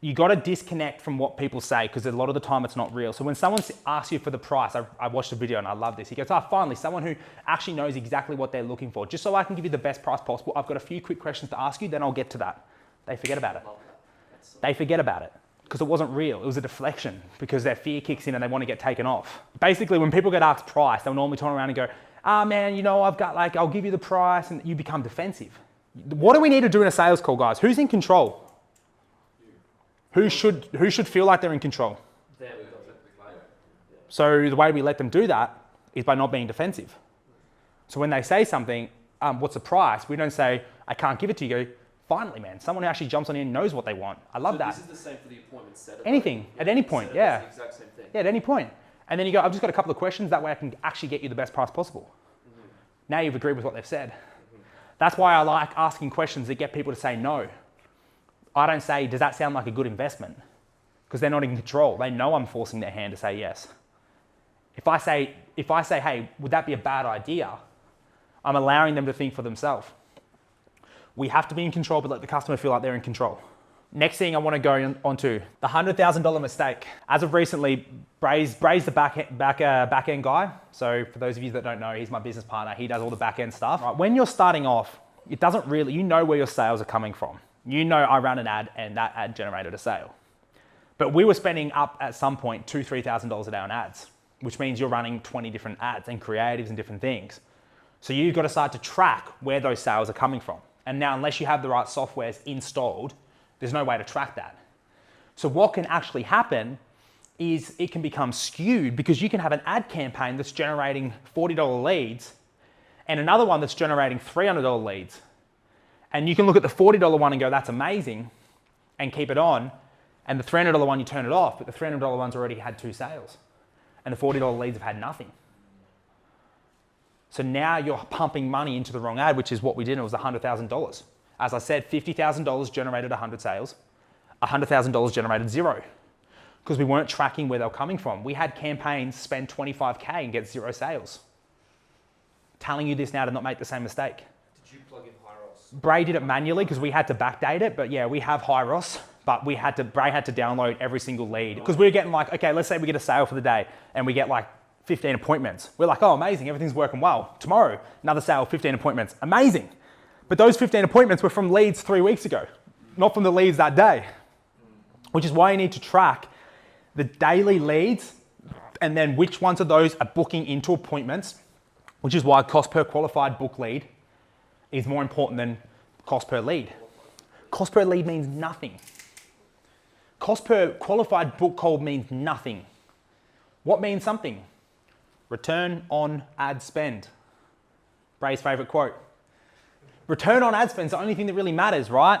You got to disconnect from what people say, because a lot of the time it's not real. So when someone asks you for the price, I watched a video and I love this. He goes, finally, someone who actually knows exactly what they're looking for. Just so I can give you the best price possible, I've got a few quick questions to ask you, then I'll get to that. They forget about it. They forget about it because it wasn't real. It was a deflection, because their fear kicks in and they want to get taken off. Basically, when people get asked price, they'll normally turn around and go, man, you know, I'll give you the price, and you become defensive. What do we need to do in a sales call, guys? Who's in control? Who should feel like they're in control? So the way we let them do that is by not being defensive. So when they say something, what's the price? We don't say, I can't give it to you. Go, finally, man, someone who actually jumps on in and knows what they want. I love that. This is the same for the appointment setter. Anything, at any point, yeah. It's the exact same thing. Yeah, at any point. And then you go, I've just got a couple of questions, that way I can actually get you the best price possible. Now you've agreed with what they've said. That's why I like asking questions that get people to say no. I don't say, does that sound like a good investment? Because they're not in control. They know I'm forcing their hand to say yes. If I say, hey, would that be a bad idea? I'm allowing them to think for themselves. We have to be in control, but let the customer feel like they're in control. Next thing I want to go on to, the $100,000 mistake. As of recently, Bray's the back end guy. So for those of you that don't know, he's my business partner. He does all the back end stuff. Right, when you're starting off, it doesn't really, you know where your sales are coming from. You know, I ran an ad and that ad generated a sale. But we were spending up at some point $2,000, $3,000 a day on ads, which means you're running 20 different ads and creatives and different things. So you've got to start to track where those sales are coming from. And now, unless you have the right softwares installed, there's no way to track that. So what can actually happen is it can become skewed, because you can have an ad campaign that's generating $40 leads and another one that's generating $300 leads. And you can look at the $40 one and go, that's amazing, and keep it on. And the $300 one, you turn it off, but the $300 one's already had 2 sales. And the $40 leads have had nothing. So now you're pumping money into the wrong ad, which is what we did. It was $100,000. As I said, $50,000 generated 100 sales. $100,000 generated 0. Because we weren't tracking where they were coming from. We had campaigns spend $25K and get 0 sales. Telling you this now to not make the same mistake. Did you plug in Hyros? Bray did it manually because we had to backdate it, but yeah, we have Hyros, but Bray had to download every single lead, because we were getting like, okay, let's say we get a sale for the day and we get like 15 appointments. We're like, oh, amazing, everything's working well. Tomorrow, another sale, 15 appointments, amazing. But those 15 appointments were from leads 3 weeks ago, not from the leads that day, which is why you need to track the daily leads and then which ones of those are booking into appointments, which is why cost per qualified book lead is more important than cost per lead. Cost per lead means nothing. Cost per qualified book cold means nothing. What means something? Return on ad spend. Bray's favorite quote. Return on ad spend is the only thing that really matters, right?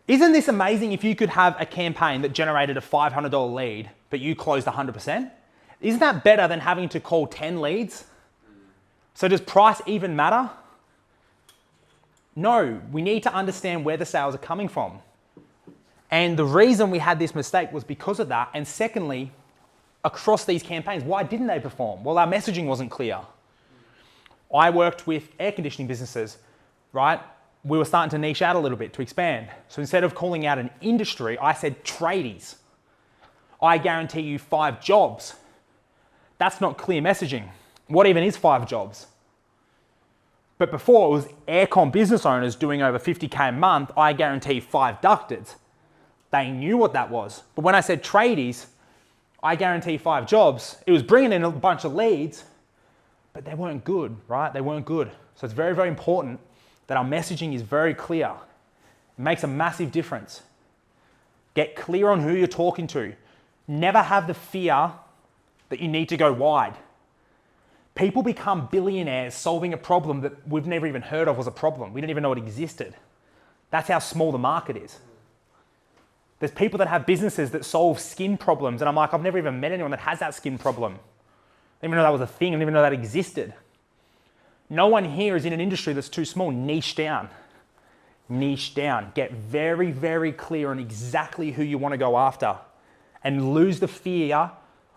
Isn't this amazing if you could have a campaign that generated a $500 lead, but you closed 100%? Isn't that better than having to call 10 leads? So does price even matter? No, we need to understand where the sales are coming from. And the reason we had this mistake was because of that. And secondly, across these campaigns, why didn't they perform? Well, our messaging wasn't clear. I worked with air conditioning businesses, right? We were starting to niche out a little bit to expand. So instead of calling out an industry, I said tradies. I guarantee you 5 jobs. That's not clear messaging. What even is 5 jobs? But before it was aircon business owners doing over 50K a month, I guarantee 5 ducteds. They knew what that was. But when I said tradies, I guarantee 5 jobs, it was bringing in a bunch of leads, but they weren't good, right? They weren't good. So it's very, very important that our messaging is very clear. It makes a massive difference. Get clear on who you're talking to. Never have the fear that you need to go wide. People become billionaires solving a problem that we've never even heard of was a problem. We didn't even know it existed. That's how small the market is. There's people that have businesses that solve skin problems, and I'm like, I've never even met anyone that has that skin problem. I didn't even know that was a thing. I didn't even know that existed. No one here is in an industry that's too small. Niche down. Niche down. Get very, very clear on exactly who you want to go after and lose the fear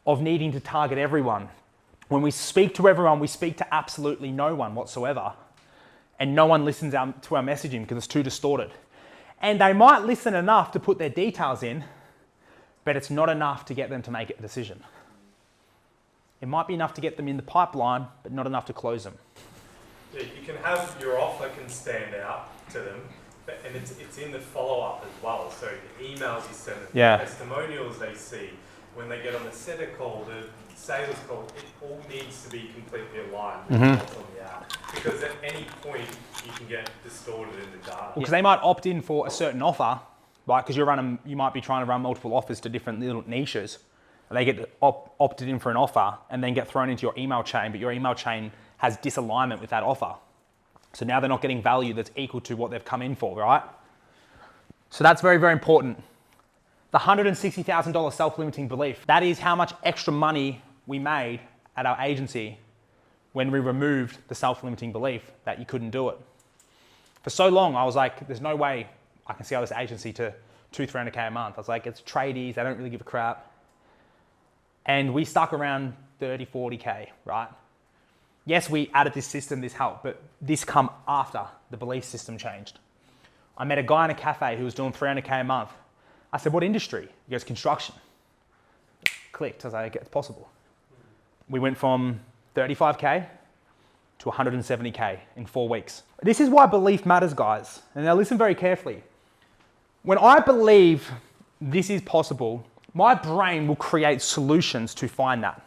of needing to target everyone. When we speak to everyone, we speak to absolutely no one whatsoever. And no one listens to our messaging because it's too distorted. And they might listen enough to put their details in, but it's not enough to get them to make a decision. It might be enough to get them in the pipeline, but not enough to close them. Yeah, you can have your offer can stand out to them, and it's in the follow-up as well. So the emails you send them, the testimonials they see, when they get on the setter call, the sales call, it all needs to be completely aligned with what's on the app. Because at any point, you can get distorted in the data. Because they might opt in for a certain offer, right? Because you might be trying to run multiple offers to different little niches. They get opted in for an offer and then get thrown into your email chain, but your email chain has disalignment with that offer. So now they're not getting value that's equal to what they've come in for, right? So that's very, very important. The $160,000 self-limiting belief, that is how much extra money we made at our agency when we removed the self-limiting belief that you couldn't do it. For so long, I was like, there's no way I can scale this agency to $200,000-300K a month. I was like, it's tradies, they don't really give a crap. And we stuck around 30-40K, right? Yes, we added this system, this helped, but this come after the belief system changed. I met a guy in a cafe who was doing $300K a month. I said, what industry? He goes, construction. Clicked, I was like, it's possible. We went from 35K to 170K in 4 weeks. This is why belief matters, guys. And now listen very carefully. When I believe this is possible, my brain will create solutions to find that.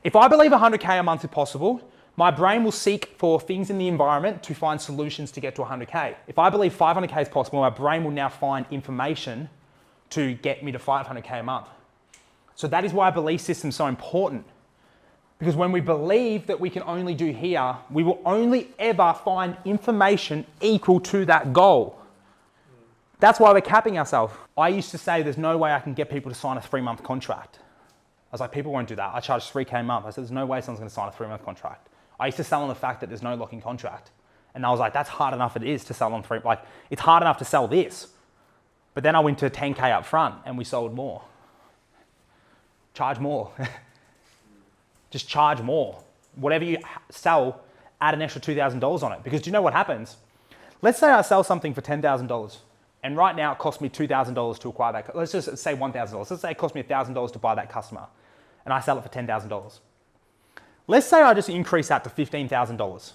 If I believe 100K a month is possible, my brain will seek for things in the environment to find solutions to get to 100K. If I believe 500K is possible, my brain will now find information to get me to 500K a month. So that is why belief system is so important. Because when we believe that we can only do here, we will only ever find information equal to that goal. That's why we're capping ourselves. I used to say there's no way I can get people to sign a 3-month contract. I was like, people won't do that. I charge 3K a month. I said, there's no way someone's going to sign a 3-month contract. I used to sell on the fact that there's no locking contract. And I was like, that's hard enough it is to sell on it's hard enough to sell this. But then I went to 10K up front and we sold more. Charge more. Just charge more. Whatever you sell, add an extra $2,000 on it. Because do you know what happens? Let's say I sell something for $10,000. And right now it costs me $2,000 to acquire that. Let's just say $1,000. Let's say it costs me $1,000 to buy that customer. And I sell it for $10,000. Let's say I just increase that to $15,000.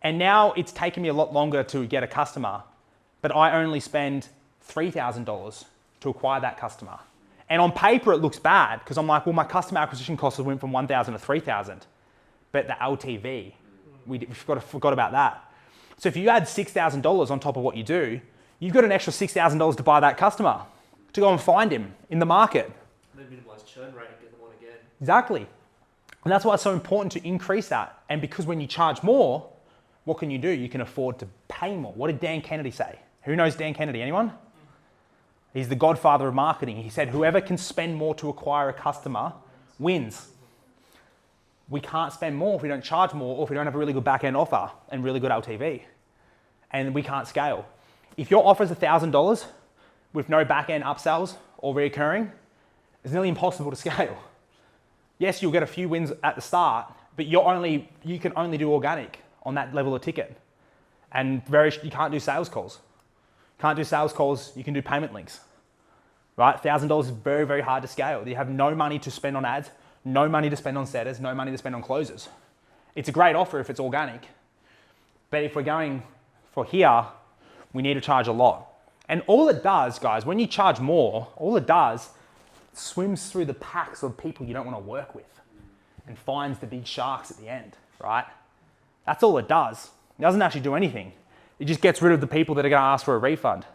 And now it's taken me a lot longer to get a customer, but I only spend $3,000 to acquire that customer. And on paper it looks bad because I'm like, well, my customer acquisition costs went from $1,000 to $3,000. But the LTV, we forgot about that. So if you add $6,000 on top of what you do, you've got an extra $6,000 to buy that customer, to go and find him in the market. And then minimize churn rate and get them on again. Exactly. And that's why it's so important to increase that. And because when you charge more, what can you do? You can afford to pay more. What did Dan Kennedy say? Who knows Dan Kennedy? Anyone? He's the godfather of marketing. He said, whoever can spend more to acquire a customer wins. We can't spend more if we don't charge more or if we don't have a really good back-end offer and really good LTV. And we can't scale. If your offer is $1,000 with no back-end upsells or reoccurring, it's nearly impossible to scale. Yes, you'll get a few wins at the start, but you can only do organic on that level of ticket. And you can't do sales calls. Can't do sales calls, you can do payment links. Right? $1,000 is very, very hard to scale. You have no money to spend on ads, no money to spend on setters, no money to spend on closers. It's a great offer if it's organic. But if we're going for here, we need to charge a lot. And all it does, guys, when you charge more, all it does swims through the packs of people you don't want to work with and finds the big sharks at the end, right? That's all it does. It doesn't actually do anything. It just gets rid of the people that are going to ask for a refund.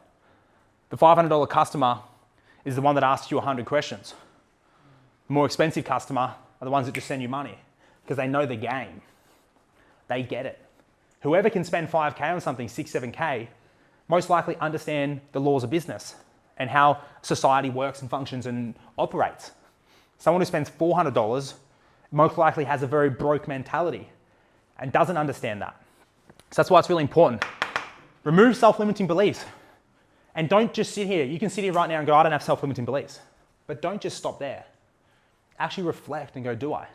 The $500 customer is the one that asks you 100 questions. The more expensive customer are the ones that just send you money because they know the game. They get it. Whoever can spend 5K on something, 6, 7K, most likely understand the laws of business and how society works and functions and operates. Someone who spends $400 most likely has a very broke mentality and doesn't understand that. So that's why it's really important. Remove self-limiting beliefs. And don't just sit here. You can sit here right now and go, I don't have self-limiting beliefs. But don't just stop there. Actually reflect and go, do I?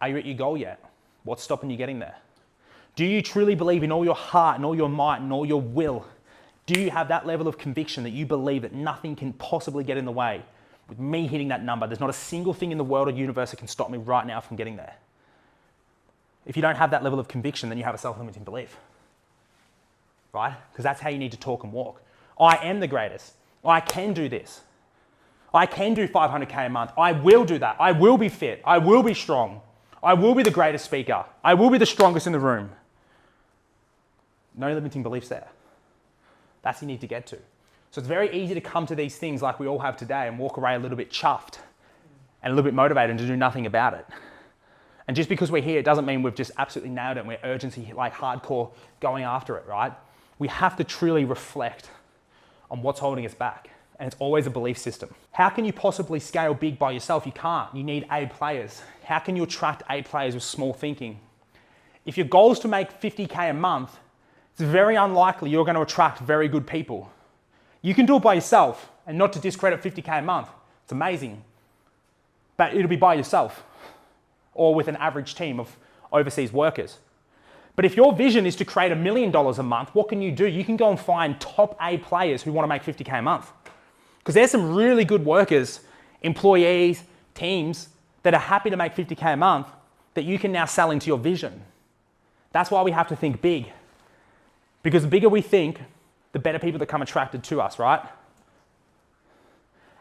Are you at your goal yet? What's stopping you getting there? Do you truly believe in all your heart and all your might and all your will? Do you have that level of conviction that you believe that nothing can possibly get in the way with me hitting that number? There's not a single thing in the world or universe that can stop me right now from getting there. If you don't have that level of conviction, then you have a self-limiting belief. Right? Because that's how you need to talk and walk. I am the greatest. I can do this. I can do 500K a month. I will do that. I will be fit. I will be strong. I will be the greatest speaker. I will be the strongest in the room. No limiting beliefs there. That's what you need to get to. So it's very easy to come to these things like we all have today and walk away a little bit chuffed and a little bit motivated and to do nothing about it. And just because we're here, it doesn't mean we've just absolutely nailed it and we're urgency, like hardcore going after it, right? We have to truly reflect on what's holding us back. And it's always a belief system. How can you possibly scale big by yourself? You can't. You need A players. How can you attract A players with small thinking? If your goal is to make 50K a month, it's very unlikely you're going to attract very good people. You can do it by yourself, and not to discredit 50K a month. It's amazing. But it'll be by yourself or with an average team of overseas workers. But if your vision is to create $1 million a month, what can you do? You can go and find top A players who want to make 50K a month. Because there's some really good workers, employees, teams that are happy to make 50K a month that you can now sell into your vision. That's why we have to think big. Because the bigger we think, the better people that come attracted to us, right?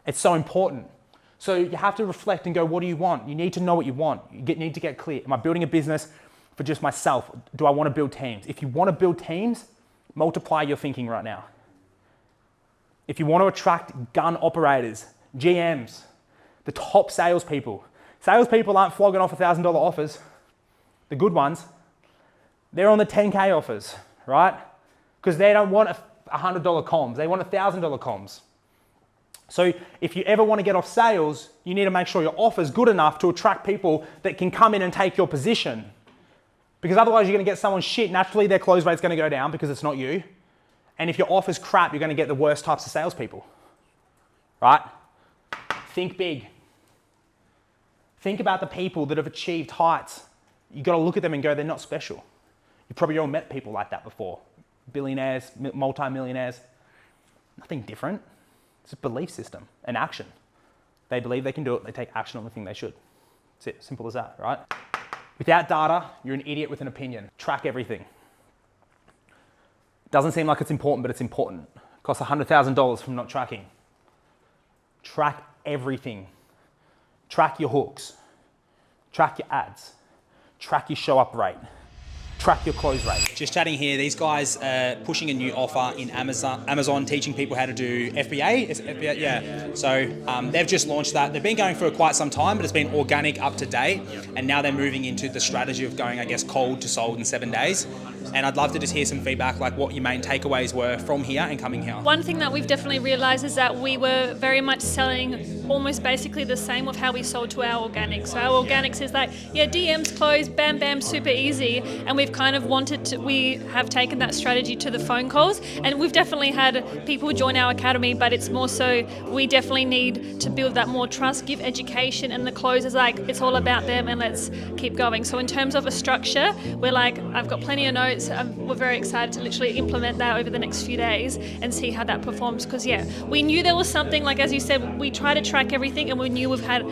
It's so important. So you have to reflect and go, what do you want? You need to know what you want. You need to get clear. Am I building a business for just myself? Do I want to build teams? If you want to build teams, multiply your thinking right now. If you want to attract gun operators, GMs, the top salespeople. Salespeople aren't flogging off $1,000 offers. The good ones, they're on the 10K offers, right? Because they don't want $100 comms. They want $1,000 comms. So if you ever want to get off sales, you need to make sure your offer is good enough to attract people that can come in and take your position. Because otherwise you're going to get someone shit. Naturally, their close rate's going to go down because it's not you. And if your offer's crap, you're going to get the worst types of salespeople, right? Think big. Think about the people that have achieved heights. You've got to look at them and go, they're not special. You've probably all met people like that before. Billionaires, multi-millionaires. Nothing different. It's a belief system and action. They believe they can do it. They take action on the thing they should. That's it. Simple as that, right? Without data, you're an idiot with an opinion. Track everything. Doesn't seem like it's important, but it's important. It costs $100,000 from not tracking. Track everything. Track your hooks. Track your ads. Track your show up rate. Track your close rate. Just chatting here, these guys are pushing a new offer in Amazon teaching people how to do FBA. Is it FBA? Yeah. So they've just launched that. They've been going for quite some time, but it's been organic up to date. And now they're moving into the strategy of going, I guess, cold to sold in 7 days. And I'd love to just hear some feedback, like what your main takeaways were from here and coming here. One thing that we've definitely realized is that we were very much selling almost basically the same of how we sold to our organics. So our organics is like, yeah, DMs closed, bam, bam, super easy. And we've kind of we have taken that strategy to the phone calls. And we've definitely had people join our academy, but it's more so we definitely need to build that more trust, give education, and the close is like, it's all about them and let's keep going. So in terms of a structure, we're like, I've got plenty of notes. We're very excited to literally implement that over the next few days and see how that performs. Because yeah, we knew there was something, like as you said, we try to track everything and we knew we've had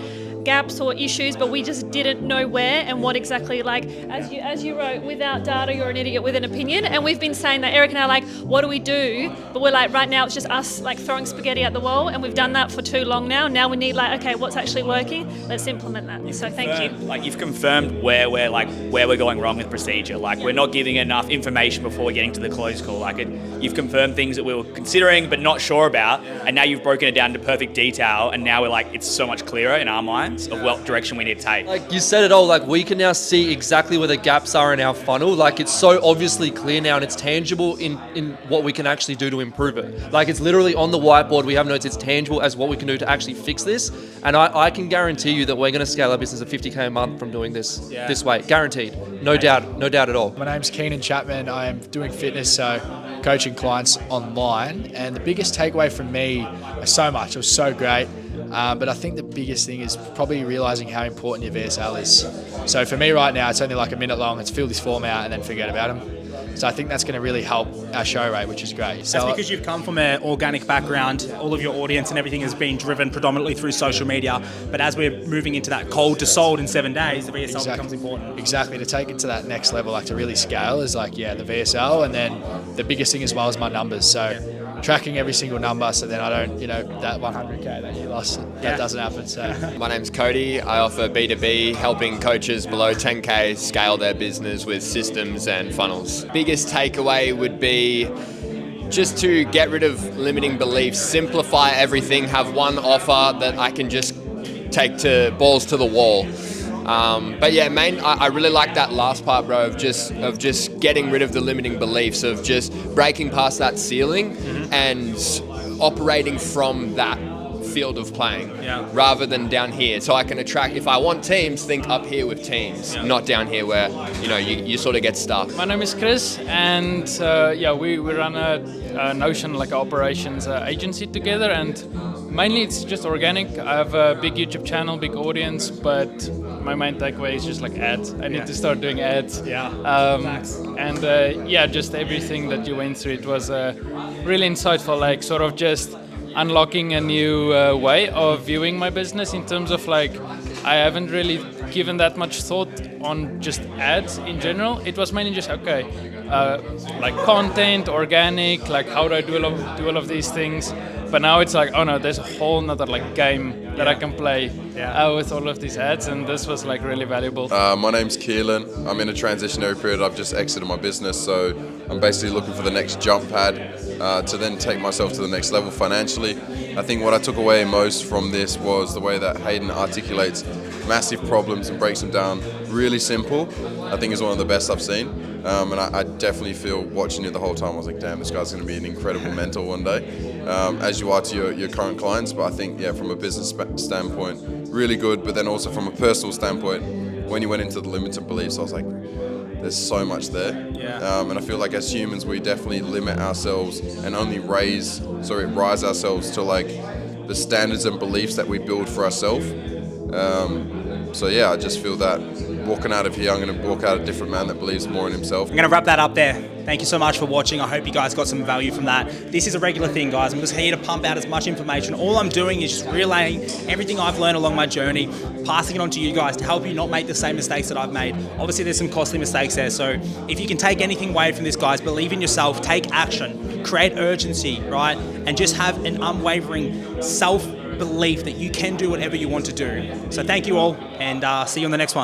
gaps or issues, but we just didn't know where and what exactly. Like as you wrote, without data you're an idiot with an opinion, and we've been saying that. Eric and I are like, what do we do? But we're like, right now it's just us like throwing spaghetti at the wall, and we've done that for too long now we need like, okay, what's actually working? Let's implement that. So thank you. Like you've confirmed where we're going wrong with procedure. Like we're not giving enough information before we're getting to the close call. You've confirmed things that we were considering but not sure about, and now you've broken it down to perfect detail, and now we're like, it's so much clearer in our minds of what direction we need to take. Like you said it all, like we can now see exactly where the gaps are in our funnel. Like it's so obviously clear now, and it's tangible in what we can actually do to improve it. Like it's literally on the whiteboard, we have notes, it's tangible as what we can do to actually fix this. And I can guarantee you that we're going to scale our business to 50K a month from doing this this way. Guaranteed. No doubt at all. My name's Keenan Chapman. I am doing fitness, so coaching clients online. And the biggest takeaway from me, so much, it was so great. But I think the biggest thing is probably realising how important your VSL is. So for me right now, it's only like a minute long. It's fill this form out and then forget about them. So I think that's going to really help our show rate, which is great. So that's because you've come from an organic background. All of your audience and everything has been driven predominantly through social media. But as we're moving into that cold to sold in 7 days, the VSL becomes important. Exactly. To take it to that next level, like to really scale, is like, the VSL. And then the biggest thing as well is my numbers. So tracking every single number, so then I don't, that 100K that you lost, that doesn't happen. So my name's Cody. I offer B2B, helping coaches below 10K scale their business with systems and funnels. Biggest takeaway would be just to get rid of limiting beliefs, simplify everything, have one offer that I can just take to balls to the wall. But yeah, I really like that last part, bro, of just getting rid of the limiting beliefs, of just breaking past that ceiling and operating from that field of playing rather than down here. So I can attract, if I want teams, think up here with teams, not down here where, you sort of get stuck. My name is Chris, and we run a Notion like operations agency together, and mainly it's just organic. I have a big YouTube channel, big audience, but my main takeaway is just like ads. I need to start doing ads. Just everything that you went through, it was really insightful, like sort of just unlocking a new way of viewing my business in terms of like, I haven't really given that much thought on just ads in general. It was mainly just, like content, organic, like how do I do all of these things? But now it's like, oh no, there's a whole nother like game that I can play with all of these ads, and this was like really valuable. My name's Keelan. I'm in a transitionary period. I've just exited my business, so I'm basically looking for the next jump pad to then take myself to the next level financially. I think what I took away most from this was the way that Hayden articulates massive problems and breaks them down really simple. I think is one of the best I've seen. And I definitely feel, watching you the whole time, I was like, damn, this guy's going to be an incredible mentor one day, as you are to your current clients. But I think, from a business standpoint, really good. But then also from a personal standpoint, when you went into the limited beliefs, I was like, there's so much there. And I feel like as humans, we definitely limit ourselves and only rise ourselves to like the standards and beliefs that we build for ourselves. I just feel that walking out of here, I'm going to walk out a different man that believes more in himself. I'm going to wrap that up there. Thank you so much for watching. I hope you guys got some value from that. This is a regular thing, guys. I'm just here to pump out as much information. All I'm doing is just relaying everything I've learned along my journey, passing it on to you guys to help you not make the same mistakes that I've made. Obviously, there's some costly mistakes there. So if you can take anything away from this, guys, believe in yourself, take action, create urgency, right? And just have an unwavering self-belief that you can do whatever you want to do. So thank you all, and see you on the next one.